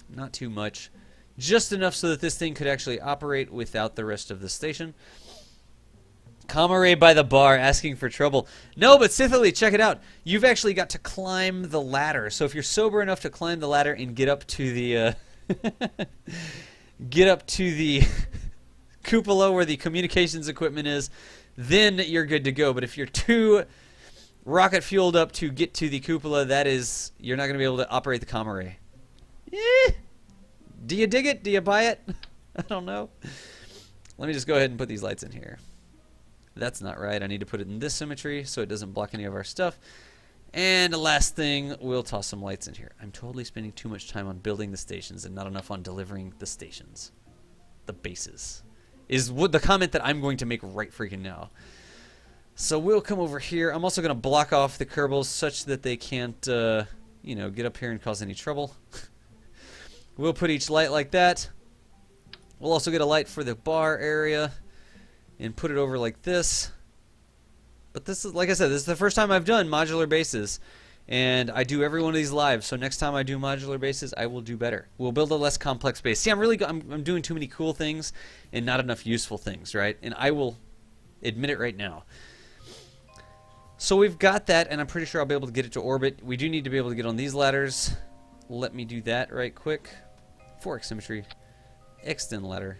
Not too much. Just enough so that this thing could actually operate without the rest of the station. Comm array by the bar, asking for trouble. No, but Sithily, check it out. You've actually got to climb the ladder. So if you're sober enough to climb the ladder and get up to the get up to the cupola where the communications equipment is, then you're good to go. But if you're too rocket fueled up to get to the cupola, that is, you're not going to be able to operate the comm array. Do you dig it? Do you buy it? I don't know. Let me just go ahead and put these lights in here. That's not right. I need to put it in this symmetry so it doesn't block any of our stuff. And the last thing, we'll toss some lights in here. I'm totally spending too much time on building the stations and not enough on delivering the stations. The bases. Is what the comment that I'm going to make right freaking now. So we'll come over here. I'm also going to block off the Kerbals such that they can't, you know, get up here and cause any trouble. We'll put each light like that. We'll also get a light for the bar area and put it over like this. But this is, like I said, this is the first time I've done modular bases, and I do every one of these live. So next time I do modular bases, I will do better. We'll build a less complex base. See, I'm doing too many cool things and not enough useful things, right? And I will admit it right now. So we've got that, and I'm pretty sure I'll be able to get it to orbit. We do need to be able to get on these ladders. Let me do that right quick. 4x symmetry. Extend ladder.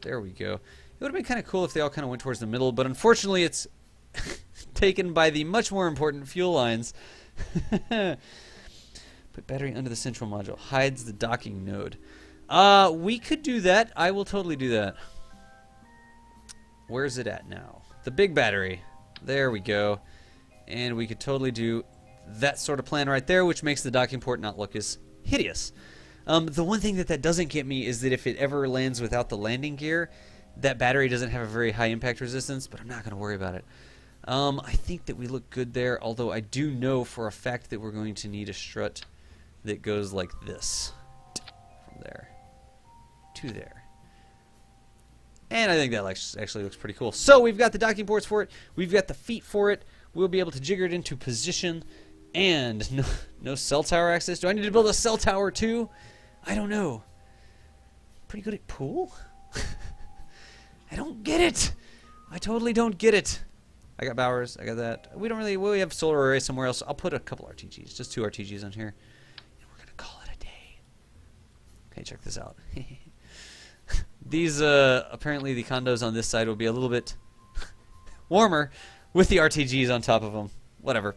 There we go. It would have been kind of cool if they all kind of went towards the middle, but unfortunately it's taken by the much more important fuel lines. Put battery under the central module. Hides the docking node. We could do that. I will totally do that. Where's it at now? The big battery. There we go. And we could totally do that sort of plan right there, which makes the docking port not look as hideous. The one thing that doesn't get me is that if it ever lands without the landing gear, that battery doesn't have a very high impact resistance, but I'm not going to worry about it. I think that we look good there, although I do know for a fact that we're going to need a strut that goes like this. From there to there. And I think that actually looks pretty cool. So we've got the docking ports for it. We've got the feet for it. We'll be able to jigger it into position. And no cell tower access. Do I need to build a cell tower too? I don't know. Pretty good at pool? I don't get it. I totally don't get it. I got Bowers. I got that. We don't really. We have solar array somewhere else. I'll put a couple RTGs, just 2 RTGs on here, and we're gonna call it a day. Okay, check this out. These apparently the condos on this side will be a little bit warmer with the RTGs on top of them. Whatever.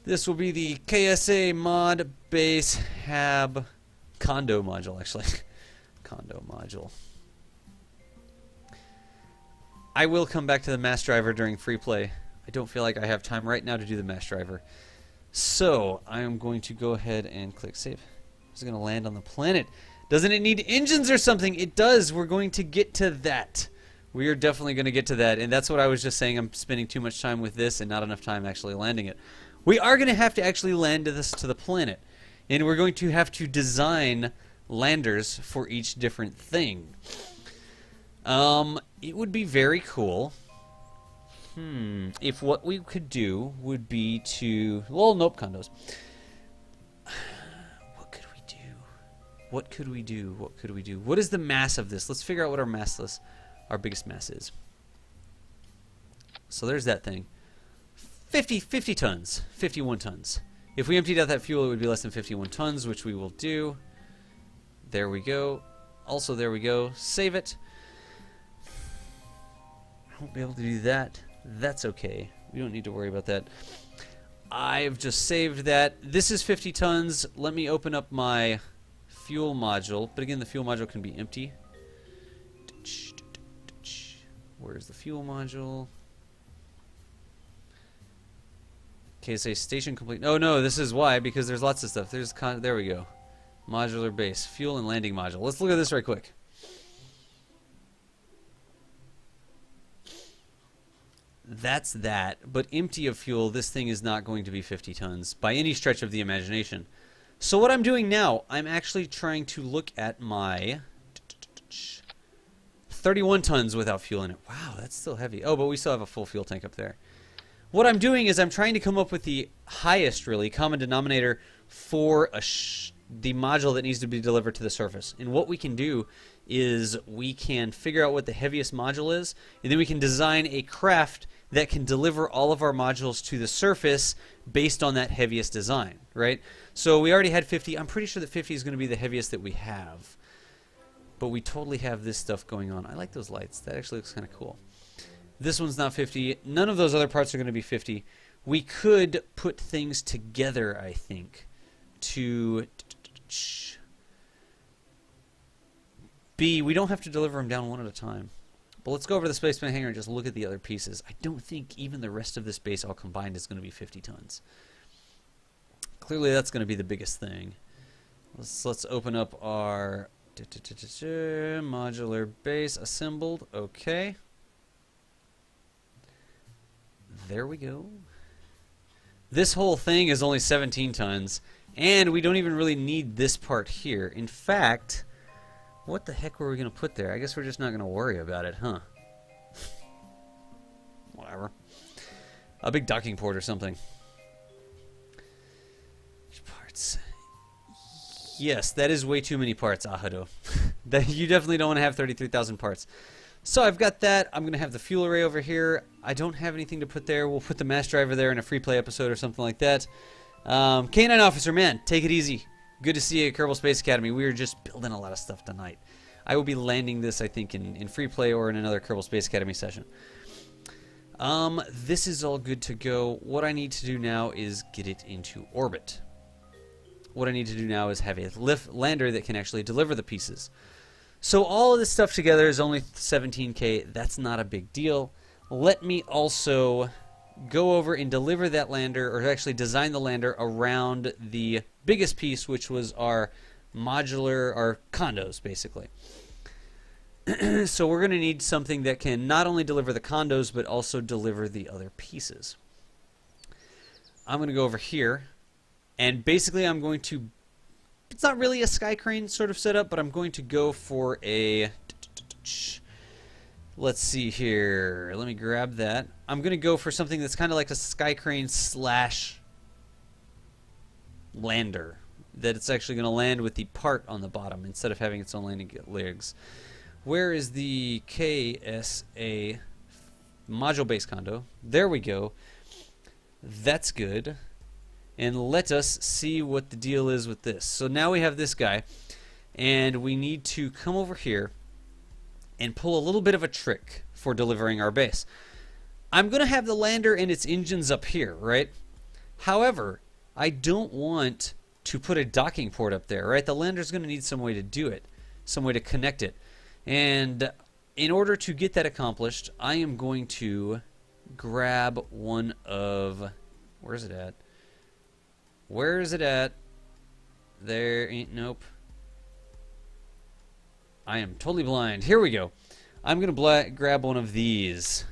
This will be the KSA mod base hab condo module, actually. Condo module. I will come back to the mass driver during free play. I don't feel like I have time right now to do the mass driver. So, I am going to go ahead and click save. It's going to land on the planet. Doesn't it need engines or something? It does. We're going to get to that. We are definitely going to get to that. And that's what I was just saying. I'm spending too much time with this and not enough time actually landing it. We are going to have to actually land this to the planet. And we're going to have to design landers for each different thing. It would be very cool if what we could do would be to... Well, nope, condos. What could we do? What could we do? What could we do? What is the mass of this? Let's figure out what our mass is. Our biggest mass is. So there's that thing. 50 tons. 51 tons. If we emptied out that fuel, it would be less than 51 tons, which we will do. There we go. Also, there we go. Save it. I won't be able to do that. That's okay. We don't need to worry about that. I've just saved that. This is 50 tons. Let me open up my fuel module. But again, the fuel module can be empty. Where's the fuel module? KSA station complete. Oh no, this is why, because there's lots of stuff. There we go. Modular base. Fuel and landing module. Let's look at this right quick. That's that, but empty of fuel, this thing is not going to be 50 tons by any stretch of the imagination. So what I'm doing now, I'm actually trying to look at my 31 tons without fuel in it. Wow, that's still heavy. Oh, but we still have a full fuel tank up there. What I'm doing is I'm trying to come up with the highest, really, common denominator for the module that needs to be delivered to the surface. And what we can do is we can figure out what the heaviest module is, and then we can design a craft that can deliver all of our modules to the surface based on that heaviest design, right? So we already had 50. I'm pretty sure that 50 is going to be the heaviest that we have. But we totally have this stuff going on. I like those lights. That actually looks kind of cool. This one's not 50. None of those other parts are going to be 50. We could put things together, I think, to be... We don't have to deliver them down one at a time. But let's go over the spaceman hangar and just look at the other pieces. I don't think even the rest of this base all combined is going to be 50 tons. Clearly that's going to be the biggest thing. Let's open up our modular base assembled. Okay. There we go. This whole thing is only 17 tons, and we don't even really need this part here. In fact, what the heck were we going to put there? I guess we're just not going to worry about it, huh? Whatever. A big docking port or something. Parts. Yes, that is way too many parts, Ahado. You definitely don't want to have 33,000 parts. So I've got that. I'm going to have the fuel array over here. I don't have anything to put there. We'll put the mass driver there in a free play episode or something like that. K9 Officer, man, take it easy. Good to see you at Kerbal Space Academy. We are just building a lot of stuff tonight. I will be landing this, I think, in free play or in another Kerbal Space Academy session. This is all good to go. What I need to do now is get it into orbit. What I need to do now is have a lander that can actually deliver the pieces. So all of this stuff together is only 17K. That's not a big deal. Let me also go over and deliver that lander, or actually design the lander around the biggest piece, which was our modular, our condos, basically. So we're going to need something that can not only deliver the condos, but also deliver the other pieces. I'm going to go over here, and basically I'm going to... It's not really a sky crane sort of setup, but I'm going to go for a... Let's see here. Let me grab that. I'm going to go for something that's kind of like a sky crane slash lander. That it's actually going to land with the part on the bottom instead of having its own landing legs. Where is the KSA module base condo. There we go. That's good. And let us see what the deal is with this. So now we have this guy, and we need to come over here and pull a little bit of a trick for delivering our base. I'm going to have the lander and its engines up here, right? However, I don't want to put a docking port up there, right? The lander's going to need some way to do it, some way to connect it. And in order to get that accomplished, I am going to grab one of... Where's it at? Where is it at? There ain't... Nope. I am totally blind. Here we go. I'm going to grab one of these.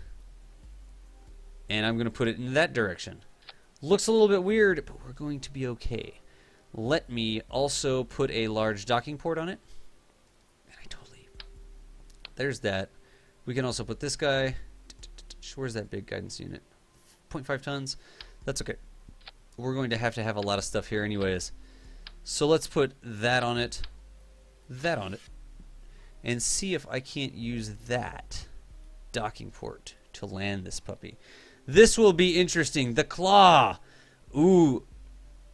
And I'm going to put it in that direction. Looks a little bit weird, but we're going to be okay. Let me also put a large docking port on it. And I totally... There's that. We can also put this guy. Where's that big guidance unit? 0.5 tons. That's okay. We're going to have a lot of stuff here anyways. So let's put that on it, and see if I can't use that docking port to land this puppy. This will be interesting. The claw. Ooh.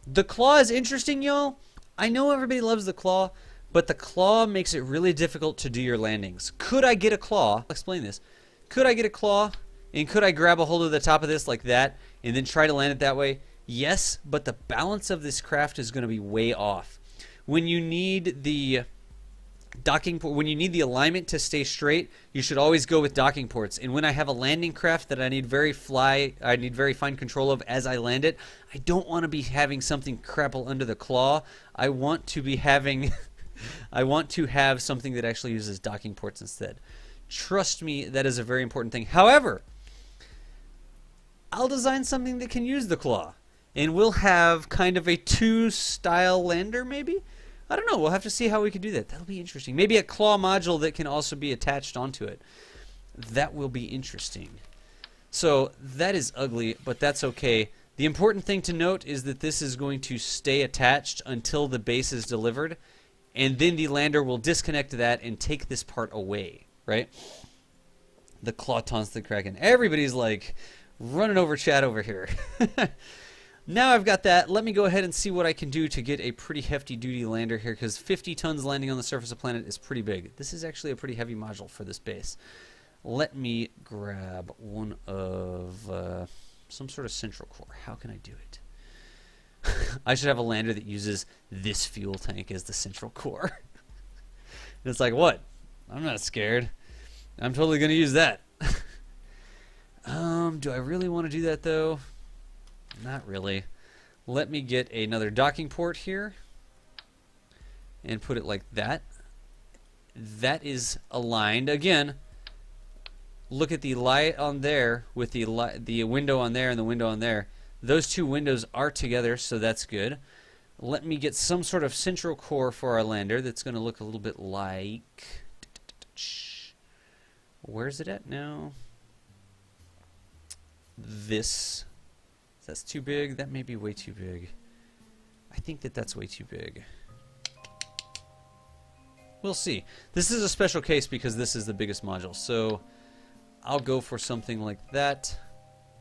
The claw is interesting, y'all. I know everybody loves the claw, but the claw makes it really difficult to do your landings. Could I get a claw? I'll explain this. Could I get a claw, and could I grab a hold of the top of this like that, and then try to land it that way? Yes, but the balance of this craft is going to be way off. When you need the docking port, when you need the alignment to stay straight, you should always go with docking ports. And when I have a landing craft that I need very fine control of as I land it, I don't want to be having something crapple under the claw. I want to be having I want to have something that actually uses docking ports instead. Trust me, that is a very important thing. However, I'll design something that can use the claw. And we'll have kind of a 2-style lander, maybe? I don't know. We'll have to see how we can do that. That'll be interesting. Maybe a claw module that can also be attached onto it. That will be interesting. So that is ugly, but that's okay. The important thing to note is that this is going to stay attached until the base is delivered, and then the lander will disconnect that and take this part away, right? The claw taunts the Kraken. Everybody's like running over chat over here. Now I've got that. Let me go ahead and see what I can do to get a pretty hefty duty lander here, because 50 tons landing on the surface of the planet is pretty big. This is actually a pretty heavy module for this base. Let me grab one of some sort of central core. How can I do it? I should have a lander that uses this fuel tank as the central core. And it's like, what? I'm not scared. I'm totally going to use that. Do I really want to do that, though? Not really. Let me get another docking port here and put it like that. That is aligned. Again, look at the light on there with the window on there and the window on there. Those two windows are together, so that's good. Let me get some sort of central core for our lander that's going to look a little bit like... Where's it at now? This... That's too big. That may be way too big. I think that's way too big. We'll see. This is a special case because this is the biggest module. So I'll go for something like that.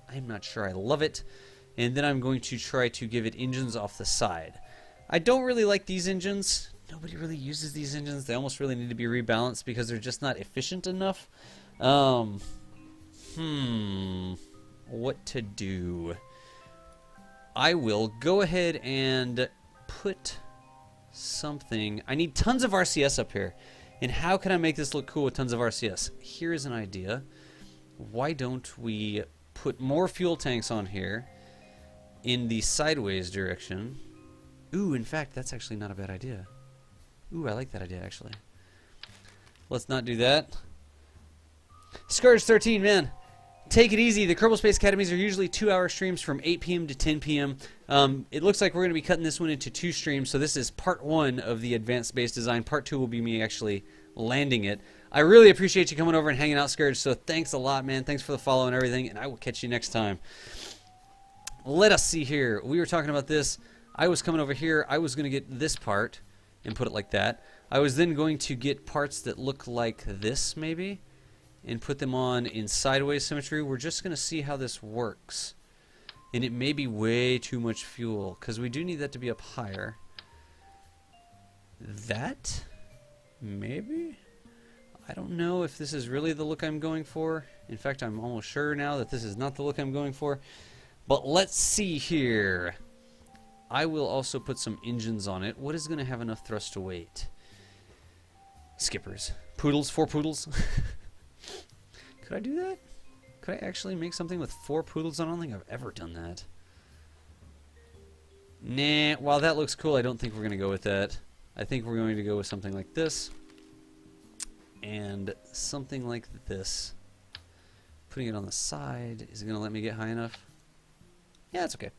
I'm not sure I love it. And then I'm going to try to give it engines off the side. I don't really like these engines. Nobody really uses these engines. They almost really need to be rebalanced because they're just not efficient enough. What to do? I will go ahead and put something. I need tons of RCS up here. And how can I make this look cool with tons of RCS? Here's an idea. Why don't we put more fuel tanks on here in the sideways direction? Ooh, in fact, that's actually not a bad idea. Ooh, I like that idea, actually. Let's not do that. Scourge 13, man. Take it easy. The Kerbal Space Academies are usually 2-hour streams from 8 p.m. to 10 p.m. It looks like we're going to be cutting this one into 2 streams, so this is part 1 of the advanced base design. Part 2 will be me actually landing it. I really appreciate you coming over and hanging out, Scourge, so thanks a lot, man. Thanks for the follow and everything, and I will catch you next time. Let us see here. We were talking about this. I was coming over here. I was going to get this part and put it like that. I was then going to get parts that look like this, maybe, and put them on in sideways symmetry. We're just going to see how this works. And it may be way too much fuel, because we do need that to be up higher. That? Maybe? I don't know if this is really the look I'm going for. In fact, I'm almost sure now that this is not the look I'm going for. But let's see here. I will also put some engines on it. What is going to have enough thrust to weight? Skippers. Poodles, 4 poodles. Could I do that? Could I actually make something with 4 poodles? I don't think I've ever done that. Nah, while that looks cool, I don't think we're going to go with that. I think we're going to go with something like this. And something like this. Putting it on the side. Is it going to let me get high enough? Yeah, it's okay.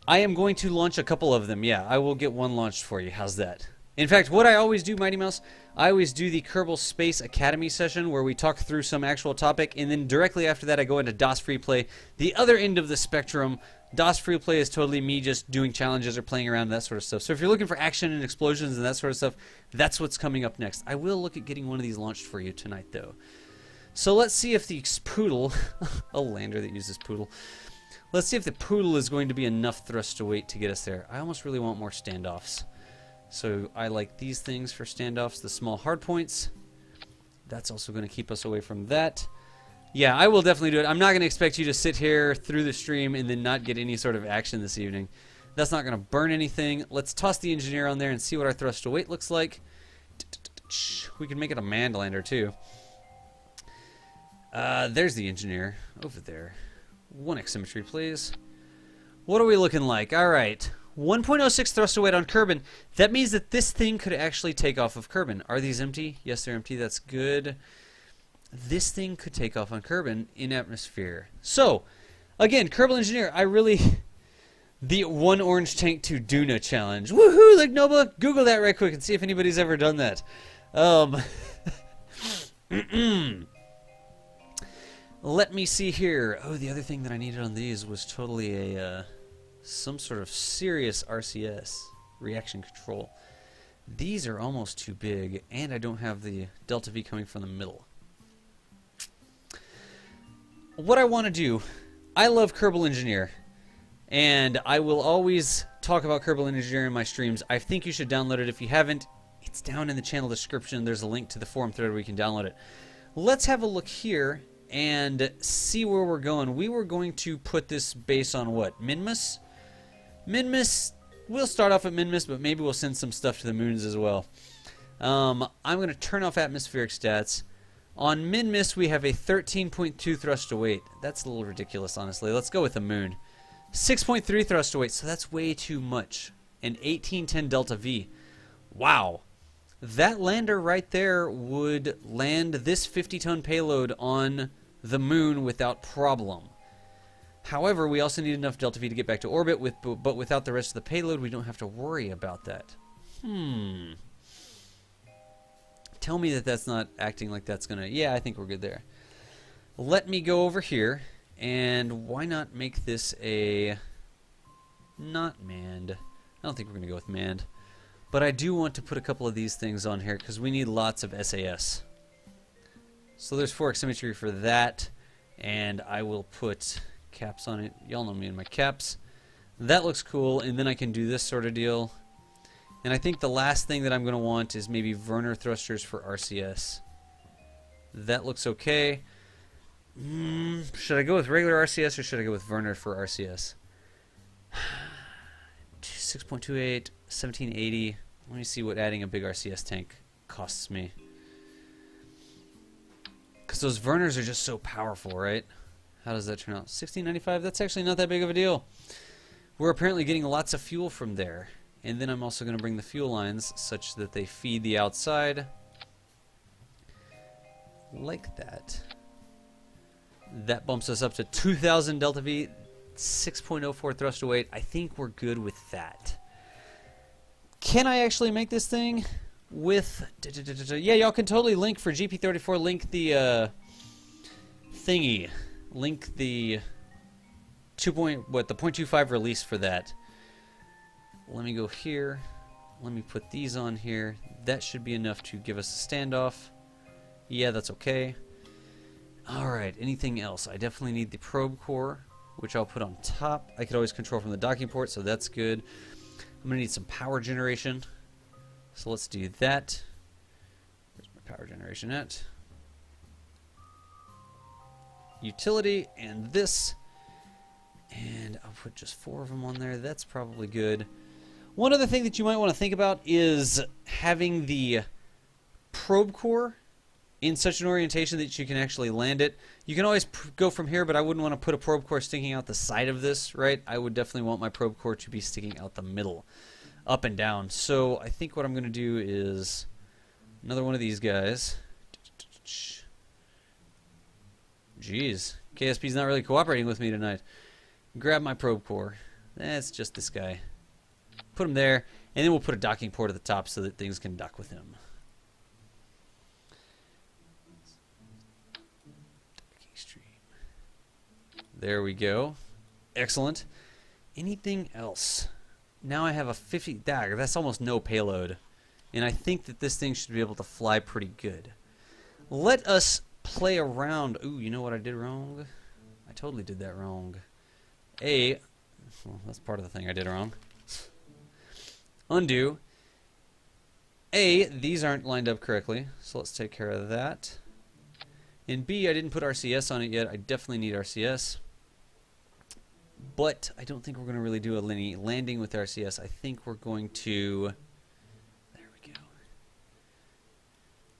I am going to launch a couple of them. Yeah, I will get one launched for you. How's that? In fact, what I always do, Mighty Mouse, I always do the Kerbal Space Academy session where we talk through some actual topic, and then directly after that I go into DOS Free Play. The other end of the spectrum, DOS Free Play is totally me just doing challenges or playing around and that sort of stuff. So if you're looking for action and explosions and that sort of stuff, that's what's coming up next. I will look at getting one of these launched for you tonight, though. So let's see if the Poodle, a lander that uses Poodle, let's see if the Poodle is going to be enough thrust to weight to get us there. I almost really want more standoffs. So I like these things for standoffs, the small hard points. That's also going to keep us away from that. Yeah, I will definitely do it. I'm not going to expect you to sit here through the stream and then not get any sort of action this evening. That's not going to burn anything. Let's toss the engineer on there and see what our thrust to weight looks like. We can make it a manned lander too. There's the engineer over there. 1x symmetry, please. What are we looking like? All right. 1.06 thrust to weight on Kerbin. That means that this thing could actually take off of Kerbin. Are these empty? Yes, they're empty. That's good. This thing could take off on Kerbin in atmosphere. So, again, Kerbal Engineer, I really... The one orange tank to Duna challenge. Woohoo, like Nova. Google that right quick and see if anybody's ever done that. Let me see here. Oh, the other thing that I needed on these was totally a... some sort of serious RCS, reaction control. These are almost too big, and I don't have the delta V coming from the middle. What I want to do, I love Kerbal Engineer, and I will always talk about Kerbal Engineer in my streams. I think you should download it if you haven't. It's down in the channel description. There's a link to the forum thread where you can download it. Let's have a look here and see where we're going. We were going to put this base on what? Minmus? Minmus, we'll start off at Minmus, but maybe we'll send some stuff to the moons as well. I'm going to turn off atmospheric stats. On Minmus, we have a 13.2 thrust to weight. That's a little ridiculous, honestly. Let's go with the moon. 6.3 thrust to weight, so that's way too much. And 1810 delta V. Wow. That lander right there would land this 50-ton payload on the moon without problem. However, we also need enough delta V to get back to orbit, but without the rest of the payload, we don't have to worry about that. Tell me that that's not acting like that's going to... Yeah, I think we're good there. Let me go over here, and why not make this a... not manned. I don't think we're going to go with manned. But I do want to put a couple of these things on here, because we need lots of SAS. So there's 4x symmetry for that, and I will put... caps on it. Y'all know me and my caps. That looks cool, and then I can do this sort of deal. And I think the last thing that I'm going to want is maybe Werner thrusters for RCS. That looks okay. Should I go with regular RCS or should I go with Werner for RCS? 6.28, 1780. Let me see what adding a big RCS tank costs me. Because those Werners are just so powerful, right? How does that turn out? 1695? That's actually not that big of a deal. We're apparently getting lots of fuel from there. And then I'm also going to bring the fuel lines such that they feed the outside. Like that. That bumps us up to 2000 delta V, 6.04 thrust to weight. I think we're good with that. Can I actually make this thing with... Yeah, y'all can totally link for GP34. Link the thingy. Link the 0.25 release for that. Let me go here. Let me put these on here. That should be enough to give us a standoff. Yeah, that's okay. Alright, anything else? I definitely need the probe core, which I'll put on top. I could always control from the docking port, so that's good. I'm going to need some power generation. So let's do that. Where's my power generation at? Utility and this. And I'll put just 4 of them on there. That's probably good. One other thing that you might want to think about is having the probe core in such an orientation that you can actually land it. You can always go from here, but I wouldn't want to put a probe core sticking out the side of this, right? I would definitely want my probe core to be sticking out the middle, up and down. So I think what I'm going to do is another one of these guys. Jeez, KSP's not really cooperating with me tonight. Grab my probe core. That's just this guy. Put him there, and then we'll put a docking port at the top so that things can dock with him. There we go. Excellent. Anything else? Now I have a 50 dagger. That's almost no payload. And I think that this thing should be able to fly pretty good. Let us play around. Ooh, you know what I did wrong? I totally did that wrong. Well, that's part of the thing I did wrong. Undo. These aren't lined up correctly, so let's take care of that. And B, I didn't put RCS on it yet. I definitely need RCS. But I don't think we're going to really do a linear landing with RCS. I think we're going to... There we go.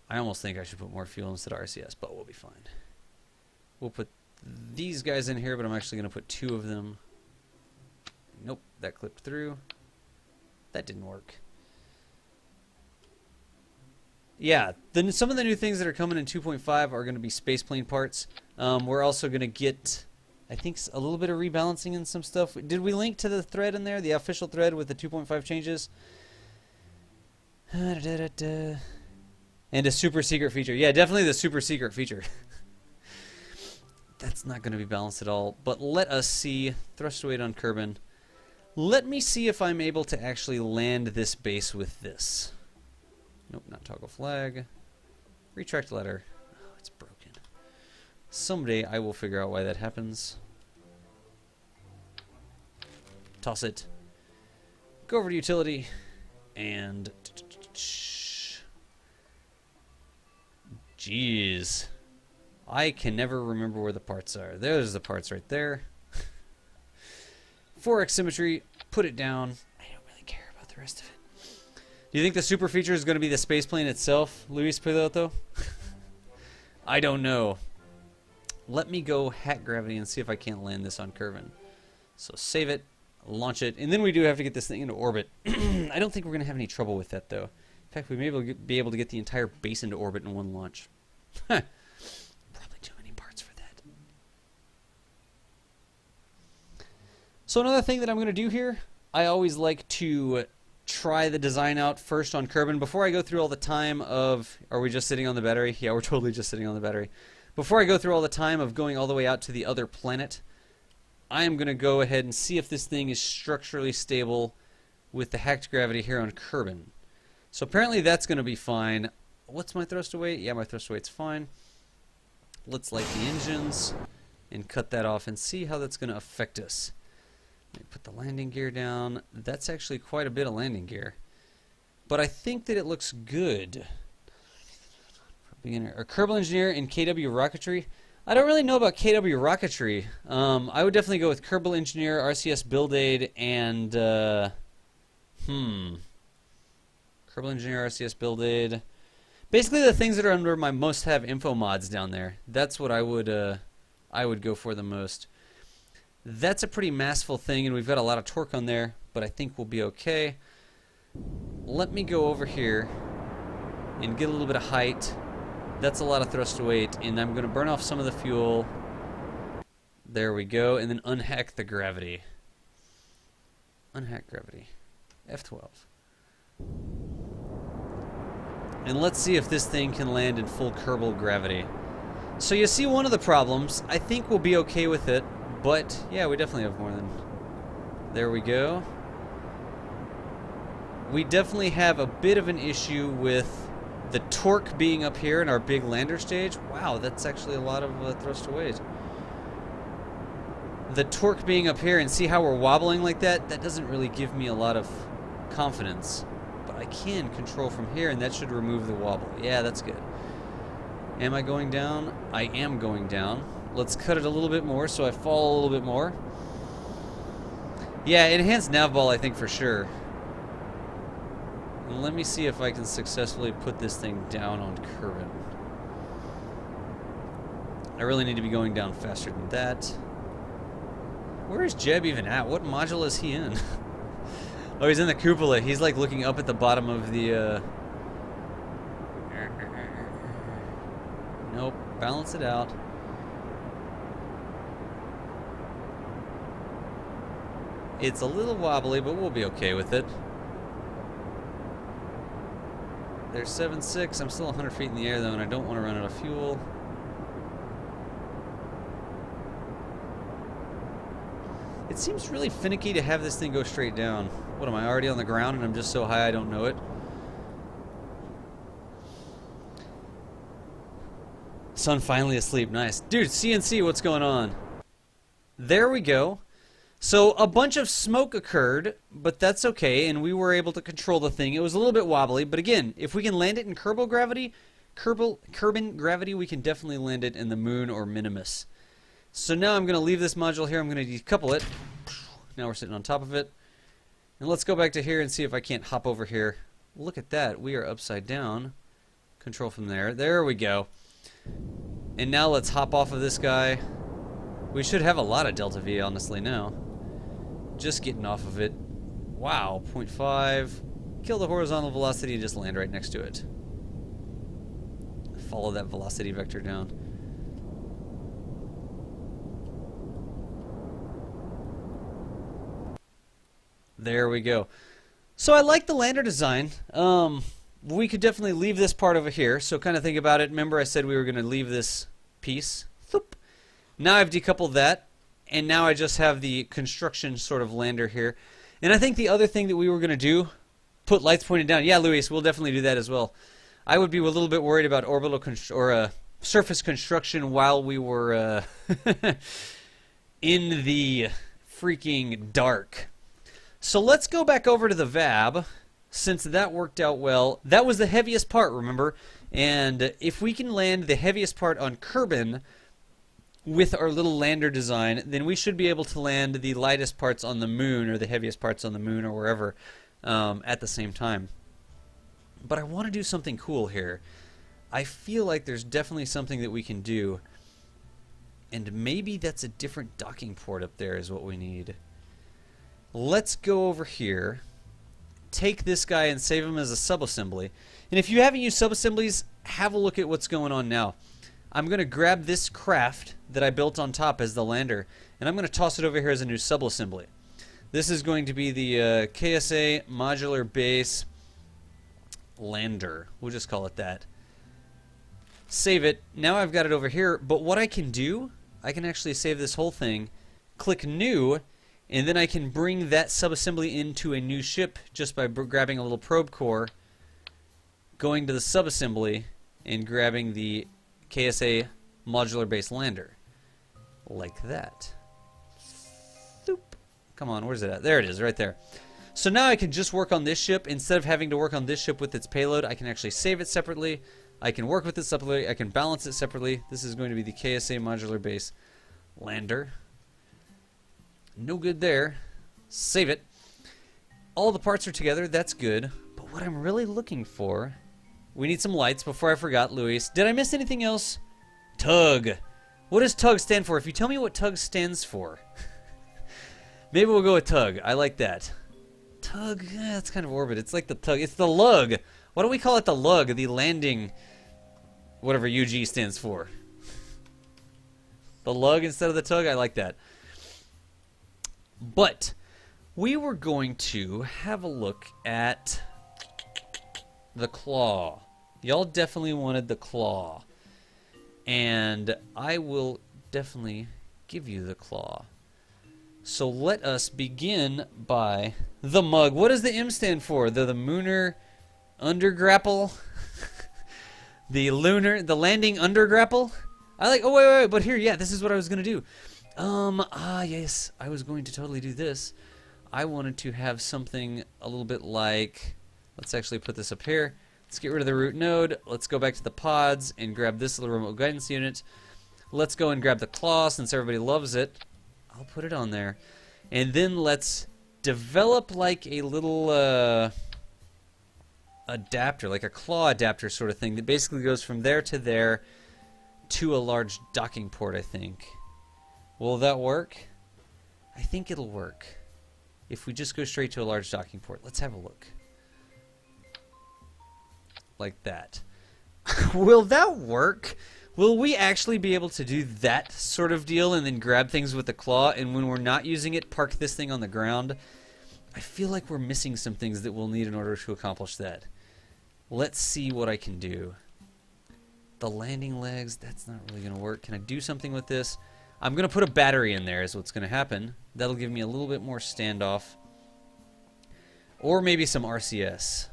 I almost think I should put more fuel instead of RCS, but we'll be fine. We'll put these guys in here, but I'm actually going to put 2 of them. Nope, that clipped through. That didn't work. Yeah, some of the new things that are coming in 2.5 are going to be spaceplane parts. We're also going to get, I think, a little bit of rebalancing in some stuff. Did we link to the thread in there, the official thread with the 2.5 changes? And a super secret feature. Yeah, definitely the super secret feature. That's not going to be balanced at all. But let us see. Thrust weight on Kerbal. Let me see if I'm able to actually land this base with this. Nope, not toggle flag. Retract letter. Oh, it's broken. Someday I will figure out why that happens. Toss it. Go over to utility. And... Jeez. I can never remember where the parts are. There's the parts right there. 4x symmetry. Put it down. I don't really care about the rest of it. Do you think the super feature is going to be the spaceplane itself, Luis Piloto? I don't know. Let me go hack gravity and see if I can't land this on Kerbal. So save it, launch it, and then we do have to get this thing into orbit. I don't think we're going to have any trouble with that, though. In fact, we may be able to get the entire base into orbit in one launch. Probably too many parts for that. So another thing that I'm going to do here, I always like to try the design out first on Kerbal before I go through all the time of... Are we just sitting on the battery? Yeah, we're totally just sitting on the battery. Before I go through all the time of going all the way out to the other planet, I am going to go ahead and see if this thing is structurally stable with the hacked gravity here on Kerbal. So apparently that's going to be fine. What's my thrust weight? Yeah, my thrust weight's fine. Let's light the engines and cut that off and see how that's going to affect us. Let me put the landing gear down. That's actually quite a bit of landing gear. But I think that it looks good. Beginner, or Kerbal Engineer in KW Rocketry. I don't really know about KW Rocketry. I would definitely go with Kerbal Engineer, RCS Build Aid, and Kerbal Engineer, RCS Build Aid. Basically the things that are under my must-have info mods down there. That's what I would go for the most. That's a pretty massful thing, and we've got a lot of torque on there, but I think we'll be okay. Let me go over here and get a little bit of height. That's a lot of thrust weight, and I'm going to burn off some of the fuel. There we go, and then unhack the gravity. Unhack gravity. F12. And let's see if this thing can land in full Kerbal gravity. So you see one of the problems. I think we'll be okay with it. But, yeah, we definitely have more than... There we go. We definitely have a bit of an issue with The torque being up here in our big lander stage. Wow, that's actually a lot of thrust to weight. The torque being up here, and see how we're wobbling like that? That doesn't really give me a lot of confidence. But I can control from here, and that should remove the wobble. Yeah, that's good. Am I going down? I am going down. Let's cut it a little bit more so I fall a little bit more. Yeah, enhanced nav ball, I think, for sure. And let me see if I can successfully put this thing down on Kerbal. I really need to be going down faster than that. Where is Jeb even at? What module is he in? Oh, he's in the cupola. He's like looking up at the bottom of the... Nope. Balance it out. It's a little wobbly, but we'll be okay with it. There's 7.6. I'm still 100 feet in the air, though, and I don't want to run out of fuel. It seems really finicky to have this thing go straight down. What, am I already on the ground and I'm just so high I don't know it? Sun finally asleep. Nice. Dude, CNC, what's going on? There we go. So a bunch of smoke occurred, but that's okay, and we were able to control the thing. It was a little bit wobbly, but again, if we can land it in Kerbal gravity, Kerbal gravity, we can definitely land it in the moon or Minimus. So now I'm going to leave this module here. I'm going to decouple it. Now we're sitting on top of it. And let's go back to here and see if I can't hop over here. Look at that. We are upside down. Control from there. There we go. And now let's hop off of this guy. We should have a lot of delta V, honestly, now. Just getting off of it. Wow, 0.5. Kill the horizontal velocity and just land right next to it. Follow that velocity vector down. There we go. So I like the lander design. We could definitely leave this part over here. So kind of think about it. Remember I said we were going to leave this piece. Thoop. Now I've decoupled that. And now I just have the construction sort of lander here. And I think the other thing that we were going to do, put lights pointed down. Yeah, Luis, we'll definitely do that as well. I would be a little bit worried about orbital surface construction while we were in the freaking dark. So let's go back over to the VAB, since that worked out well. That was the heaviest part, remember? And if we can land the heaviest part on Kerbal with our little lander design, then we should be able to land the lightest parts on the moon, or the heaviest parts on the moon, or wherever, at the same time. But I want to do something cool here. I feel like there's definitely something that we can do, and maybe that's a different docking port up there is what we need. Let's go over here, take this guy and save him as a subassembly. And if you haven't used subassemblies, have a look at what's going on now. I'm going to grab this craft that I built on top as the lander, and I'm going to toss it over here as a new subassembly. This is going to be the KSA Modular Base Lander. We'll just call it that. Save it. Now I've got it over here, but what I can do, I can actually save this whole thing, click New, and then I can bring that subassembly into a new ship just by grabbing a little probe core, going to the subassembly, and grabbing the KSA Modular Base Lander. Like that. Thoop. Come on, where's it at? There it is, right there. So now I can just work on this ship. Instead of having to work on this ship with its payload, I can actually save it separately. I can work with it separately. I can balance it separately. This is going to be the KSA Modular Base Lander. No good there. Save it. All the parts are together. That's good. But what I'm really looking for... We need some lights before I forgot, Luis. Did I miss anything else? TUG. What does TUG stand for? If you tell me what TUG stands for. Maybe we'll go with TUG. I like that. TUG, that's kind of orbit. It's like the TUG. It's the lug. Why don't we call it the lug? The landing, whatever UG stands for. The lug instead of the TUG. I like that. But we were going to have a look at the claw. Y'all definitely wanted the claw. And I will definitely give you the claw. So let us begin by the mug. What does the M stand for? The Mooner Undergrapple? The landing under grapple. I like. Oh wait, but here, yeah, this is what I was gonna do. Yes, I was going to totally do this. I wanted to have something a little bit like. Let's actually put this up here. Let's get rid of the root node. Let's go back to the pods and grab this little remote guidance unit. Let's go and grab the claw since everybody loves it. I'll put it on there. And then let's develop like a little adapter, like a claw adapter sort of thing that basically goes from there to a large docking port, I think. Will that work? I think it'll work. If we just go straight to a large docking port. Let's have a look. Like that. Will that work? Will we actually be able to do that sort of deal and then grab things with the claw, and when we're not using it, park this thing on the ground? I feel like we're missing some things that we'll need in order to accomplish that. Let's see what I can do. The landing legs, that's not really going to work. Can I do something with this? I'm going to put a battery in there is what's going to happen. That'll give me a little bit more standoff. Or maybe some RCS.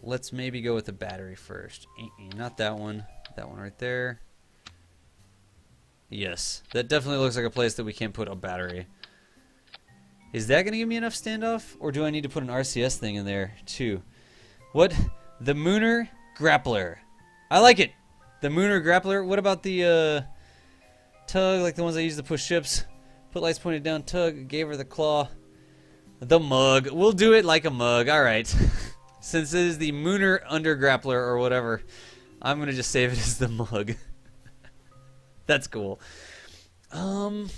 Let's maybe go with the battery first. Not that one. That one right there. Yes. That definitely looks like a place that we can't put a battery. Is that going to give me enough standoff? Or do I need to put an RCS thing in there too? What? The Mooner Grappler. I like it. The Mooner Grappler. What about the tug, like the ones I use to push ships? Put lights pointed down, tug, gave her the claw. The mug. We'll do it like a mug. Alright. Since it is the Mooner Under Grappler or whatever, I'm going to just save it as the mug. That's cool. I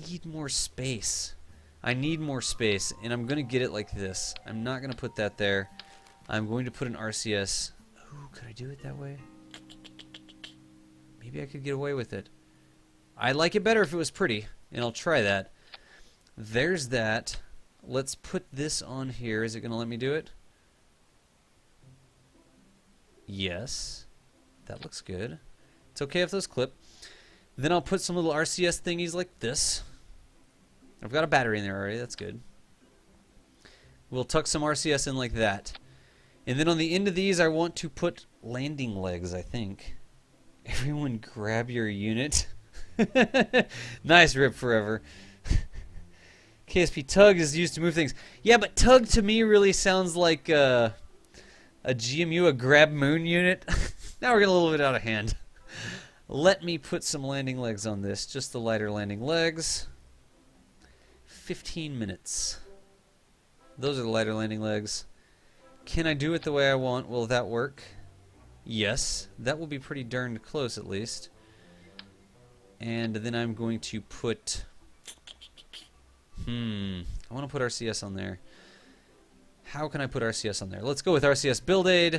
need more space. I need more space, and I'm going to get it like this. I'm not going to put that there. I'm going to put an RCS. Oh, could I do it that way? Maybe I could get away with it. I'd like it better if it was pretty, and I'll try that. There's that. Let's put this on here. Is it going to let me do it? Yes. That looks good. It's okay if those clip. Then I'll put some little RCS thingies like this. I've got a battery in there already. That's good. We'll tuck some RCS in like that. And then on the end of these, I want to put landing legs, I think. Everyone grab your unit. Nice, Rip Forever. KSP tug is used to move things. Yeah, but tug to me really sounds like a GMU, a grab moon unit. Now we're getting a little bit out of hand. Let me put some landing legs on this. Just the lighter landing legs. 15 minutes. Those are the lighter landing legs. Can I do it the way I want? Will that work? Yes. That will be pretty darn close at least. And then I'm going to put... I want to put RCS on there. How can I put RCS on there? Let's go with RCS Build Aid.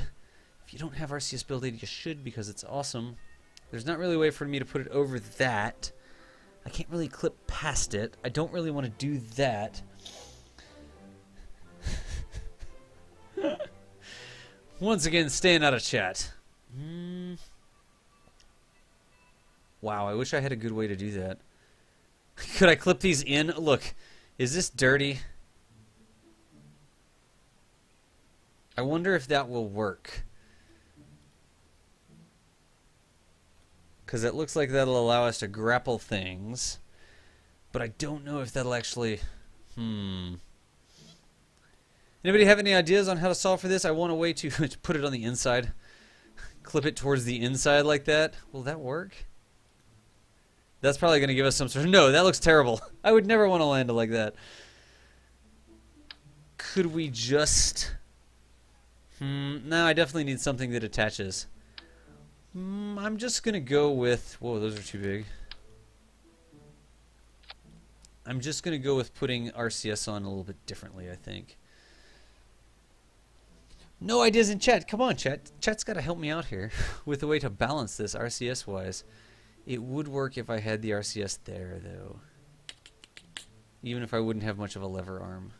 If you don't have RCS Build Aid, you should because it's awesome. There's not really a way for me to put it over that. I can't really clip past it. I don't really want to do that. Once again, staying out of chat. Wow, I wish I had a good way to do that. Could I clip these in? Look, is this dirty? I wonder if that will work. Because it looks like that'll allow us to grapple things. But I don't know if that'll actually... Anybody have any ideas on how to solve for this? I want a way to put it on the inside. Clip it towards the inside like that. Will that work? That's probably going to give us some sort of... No, that looks terrible. I would never want to land it like that. Could we just... No, I definitely need something that attaches. I'm just going to go with... Whoa, those are too big. I'm just going to go with putting RCS on a little bit differently, I think. No ideas in chat. Come on, chat. Chat's got to help me out here with a way to balance this RCS-wise. It would work if I had the RCS there, though. Even if I wouldn't have much of a lever arm.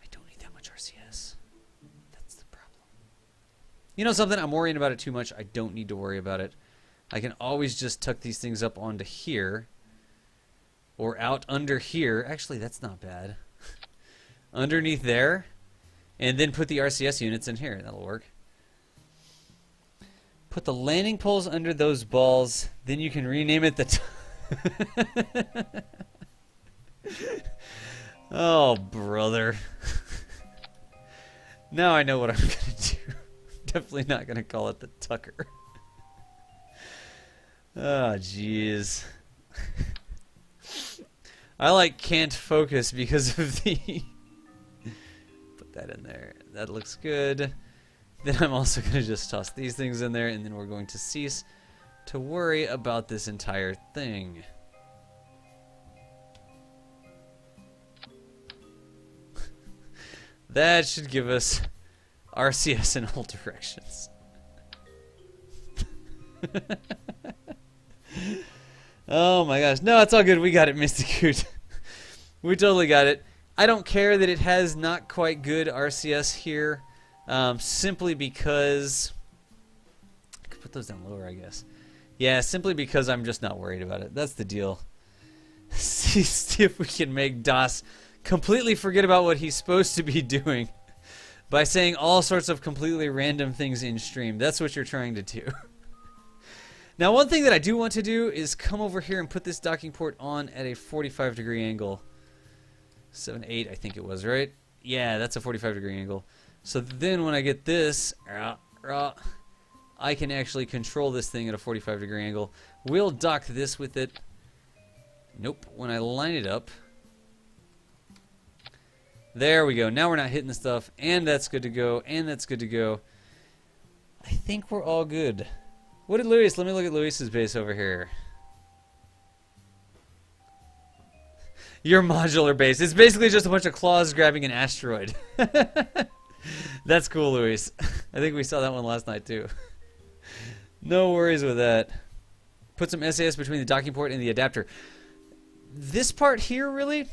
I don't need that much RCS. That's the problem. You know something? I'm worrying about it too much. I don't need to worry about it. I can always just tuck these things up onto here. Or out under here. Actually, that's not bad. Underneath there. And then put the RCS units in here. That'll work. Put the landing poles under those balls, then you can rename it the... Oh, brother. Now I know what I'm going to do. Definitely not going to call it the Tucker. Oh, jeez. I like can't focus because of the... Put that in there. That looks good. Then I'm also going to just toss these things in there, and then we're going to cease to worry about this entire thing. That should give us RCS in all directions. Oh my gosh. No, it's all good. We got it, Misty Coot. We totally got it. I don't care that it has not quite good RCS here. Simply because... I could put those down lower, I guess. Yeah, simply because I'm just not worried about it. That's the deal. See if we can make DOS completely forget about what he's supposed to be doing by saying all sorts of completely random things in stream. That's what you're trying to do. Now, one thing that I do want to do is come over here and put this docking port on at a 45-degree angle. 7, 8, I think it was, right? Yeah, that's a 45-degree angle. So then when I get this, I can actually control this thing at a 45-degree angle. We'll dock this with it. Nope. When I line it up... There we go. Now we're not hitting the stuff, and that's good to go, and that's good to go. I think we're all good. What did Luis? Let me look at Luis's base over here. Your modular base. It's basically just a bunch of claws grabbing an asteroid. That's cool, Luis. I think we saw that one last night, too. No worries with that. Put some SAS between the docking port and the adapter. This part here, really...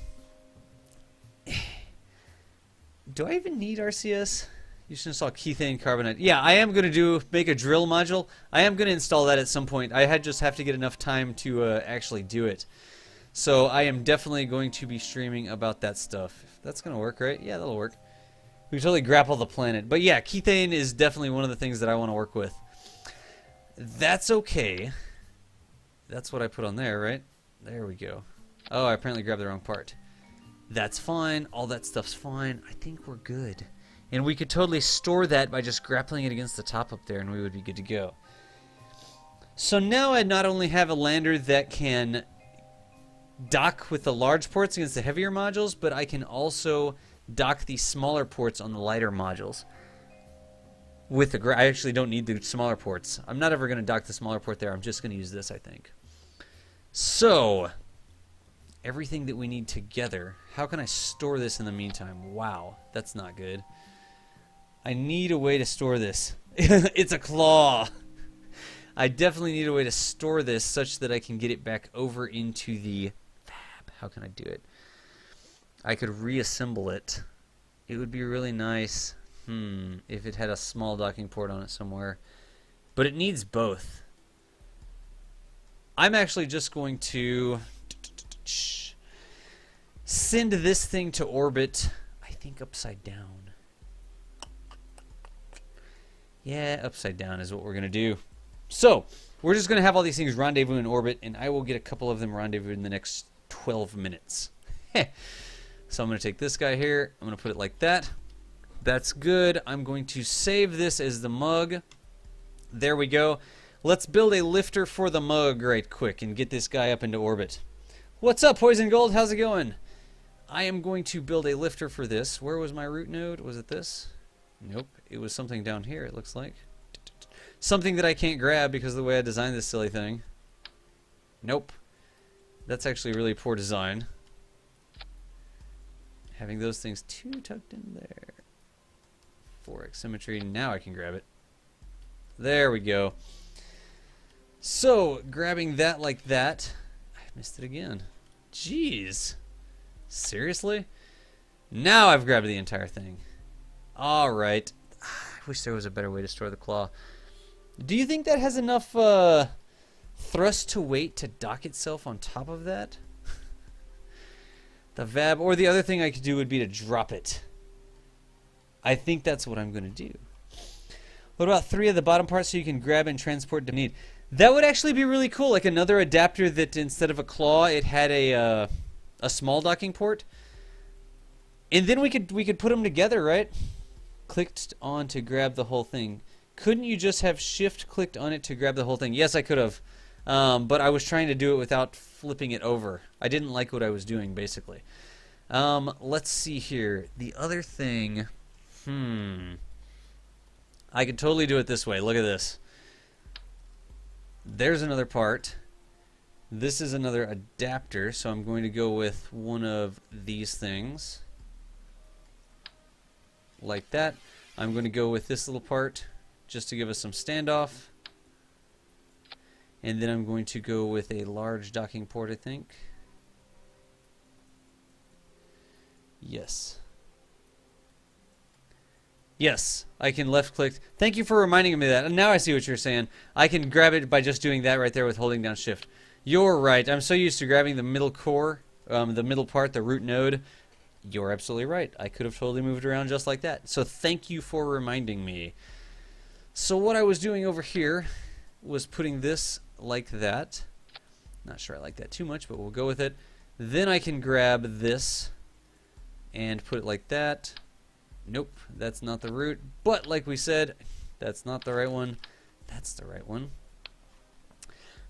Do I even need RCS? You should install Kethane Carbonate. Yeah, I am going to make a drill module. I am going to install that at some point. I just have to get enough time to actually do it. So I am definitely going to be streaming about that stuff. That's going to work, right? Yeah, that'll work. We can totally grapple the planet. But yeah, Kethane is definitely one of the things that I want to work with. That's okay. That's what I put on there, right? There we go. Oh, I apparently grabbed the wrong part. That's fine. All that stuff's fine. I think we're good. And we could totally store that by just grappling it against the top up there, and we would be good to go. So now I not only have a lander that can dock with the large ports against the heavier modules, but I can also dock the smaller ports on the lighter modules. With the I actually don't need the smaller ports. I'm not ever going to dock the smaller port there. I'm just going to use this, I think. So... everything that we need together. How can I store this in the meantime? Wow, that's not good. I need a way to store this. It's a claw. I definitely need a way to store this such that I can get it back over into the fab. How can I do it? I could reassemble it. It would be really nice if it had a small docking port on it somewhere. But it needs both. I'm actually just going to... send this thing to orbit, I think upside down. Yeah, upside down is what we're going to do. So, we're just going to have all these things rendezvous in orbit, and I will get a couple of them rendezvous in the next 12 minutes. So I'm going to take this guy here, I'm going to put it like that. That's good. I'm going to save this as the mug. There we go. Let's build a lifter for the mug right quick and get this guy up into orbit. What's up, Poison Gold? How's it going? I am going to build a lifter for this. Where was my root node? Was it this? Nope. It was something down here, it looks like. Something that I can't grab because of the way I designed this silly thing. Nope. That's actually really poor design. Having those things too tucked in there. 4x symmetry. Now I can grab it. There we go. So, grabbing that like that. I missed it again. Jeez. Seriously? Now I've grabbed the entire thing. Alright. I wish there was a better way to store the claw. Do you think that has enough thrust to weight to dock itself on top of that? The VAB. Or the other thing I could do would be to drop it. I think that's what I'm going to do. What about 3 of the bottom parts so you can grab and transport to need? That would actually be really cool. Like another adapter that instead of a claw, it had a small docking port. And then we could put them together, right? Clicked on to grab the whole thing. Couldn't you just have shift clicked on it to grab the whole thing? Yes, I could have. But I was trying to do it without flipping it over. I didn't like what I was doing, basically. Let's see here. The other thing... I could totally do it this way. Look at this. There's another part. This is another adapter, so I'm going to go with one of these things. Like that. I'm going to go with this little part just to give us some standoff. And then I'm going to go with a large docking port, I think. Yes. Yes, I can left click. Thank you for reminding me of that. And now I see what you're saying. I can grab it by just doing that right there with holding down shift. You're right. I'm so used to grabbing the middle core, the middle part, the root node. You're absolutely right. I could have totally moved around just like that. So thank you for reminding me. So what I was doing over here was putting this like that. Not sure I like that too much, but we'll go with it. Then I can grab this and put it like that. Nope, that's not the root. But like we said, that's not the right one. That's the right one.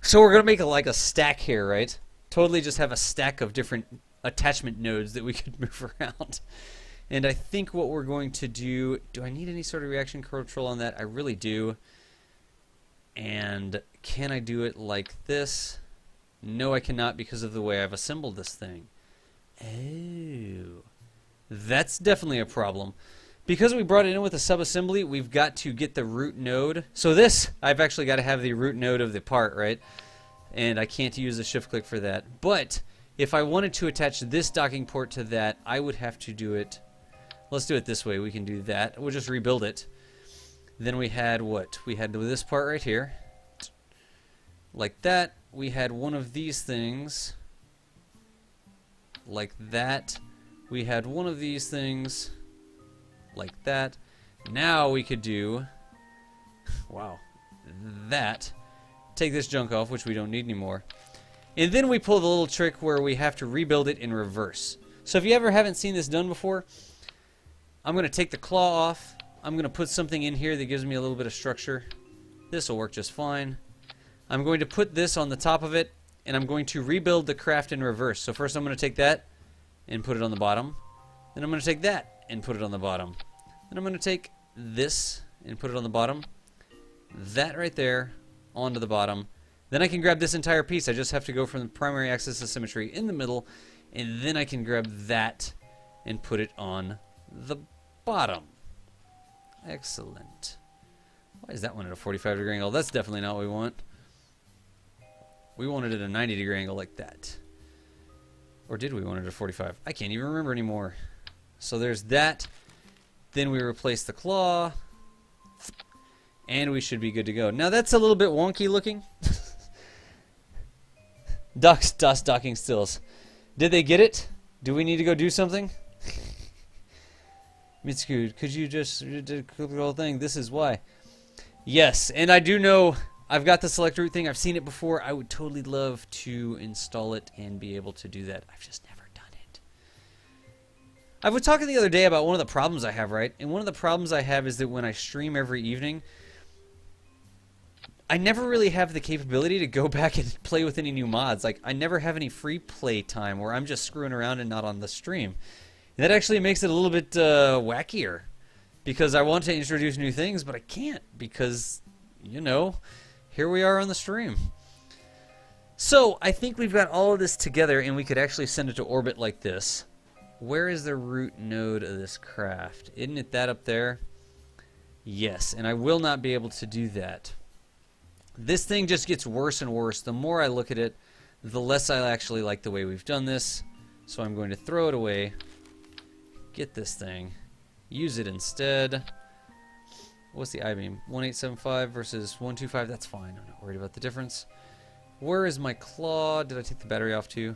So we're going to make like a stack here, right? Totally just have a stack of different attachment nodes that we could move around. And I think what we're going to do... Do I need any sort of reaction control on that? I really do. And can I do it like this? No, I cannot because of the way I've assembled this thing. Oh... That's definitely a problem. Because we brought it in with a subassembly, we've got to get the root node. So this, I've actually got to have the root node of the part, right? And I can't use the shift click for that. But if I wanted to attach this docking port to that, I would have to do it. Let's do it this way. We can do that. We'll just rebuild it. Then we had what? We had this part right here. Like that. We had one of these things. Like that. We had one of these things like that. Now we could do, wow, that. Take this junk off, which we don't need anymore. And then we pull the little trick where we have to rebuild it in reverse. So if you ever haven't seen this done before, I'm going to take the claw off. I'm going to put something in here that gives me a little bit of structure. This will work just fine. I'm going to put this on the top of it, and I'm going to rebuild the craft in reverse. So first I'm going to take that and put it on the bottom. Then I'm going to take that and put it on the bottom. Then I'm going to take this and put it on the bottom. That right there onto the bottom. Then I can grab this entire piece. I just have to go from the primary axis of symmetry in the middle, and then I can grab that and put it on the bottom. Excellent. Why is that one at a 45-degree angle? That's definitely not what we want. We wanted it at a 90-degree angle like that. Or did we want it at 45? I can't even remember anymore. So there's that. Then we replace the claw. And we should be good to go. Now that's a little bit wonky looking. Dust docking stills. Did they get it? Do we need to go do something? Mitsuku, could you just do the whole thing? This is why. Yes, and I do know... I've got the select root thing. I've seen it before. I would totally love to install it and be able to do that. I've just never done it. I was talking the other day about one of the problems I have, right? And one of the problems I have is that when I stream every evening, I never really have the capability to go back and play with any new mods. Like, I never have any free play time where I'm just screwing around and not on the stream. And that actually makes it a little bit wackier. Because I want to introduce new things, but I can't because, you know... Here we are on the stream. So, I think we've got all of this together and we could actually send it to orbit like this. Where is the root node of this craft? Isn't it that up there? Yes, and I will not be able to do that. This thing just gets worse and worse. The more I look at it, the less I actually like the way we've done this. So I'm going to throw it away. Get this thing. Use it instead. What's the I-beam? 1875 versus 125. That's fine. I'm not worried about the difference. Where is my claw? Did I take the battery off too?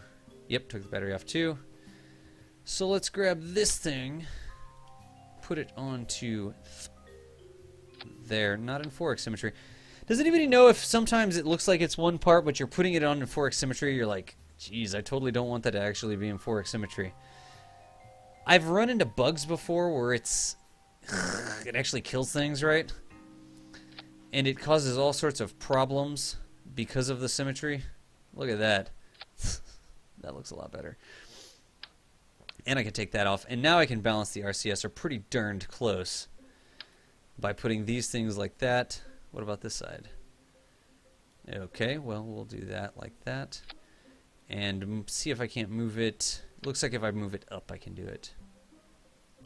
Yep, took the battery off too. So let's grab this thing. Put it onto there. Not in 4x symmetry. Does anybody know if sometimes it looks like it's one part, but you're putting it on in 4x symmetry? You're like, geez, I totally don't want that to actually be in 4x symmetry. I've run into bugs before where it actually kills things, right? And it causes all sorts of problems because of the symmetry. Look at that. That looks a lot better. And I can take that off. And now I can balance the RCS, or pretty darned close, by putting these things like that. What about this side? Okay, well, we'll do that like that. And see if I can't move it. Looks like if I move it up, I can do it.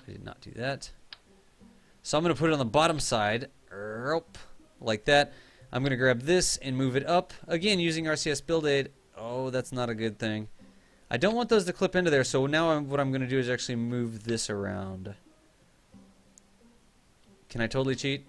I did not do that. So I'm going to put it on the bottom side, like that. I'm going to grab this and move it up. Again, using RCS Build Aid. Oh, that's not a good thing. I don't want those to clip into there, so now what I'm going to do is actually move this around. Can I totally cheat?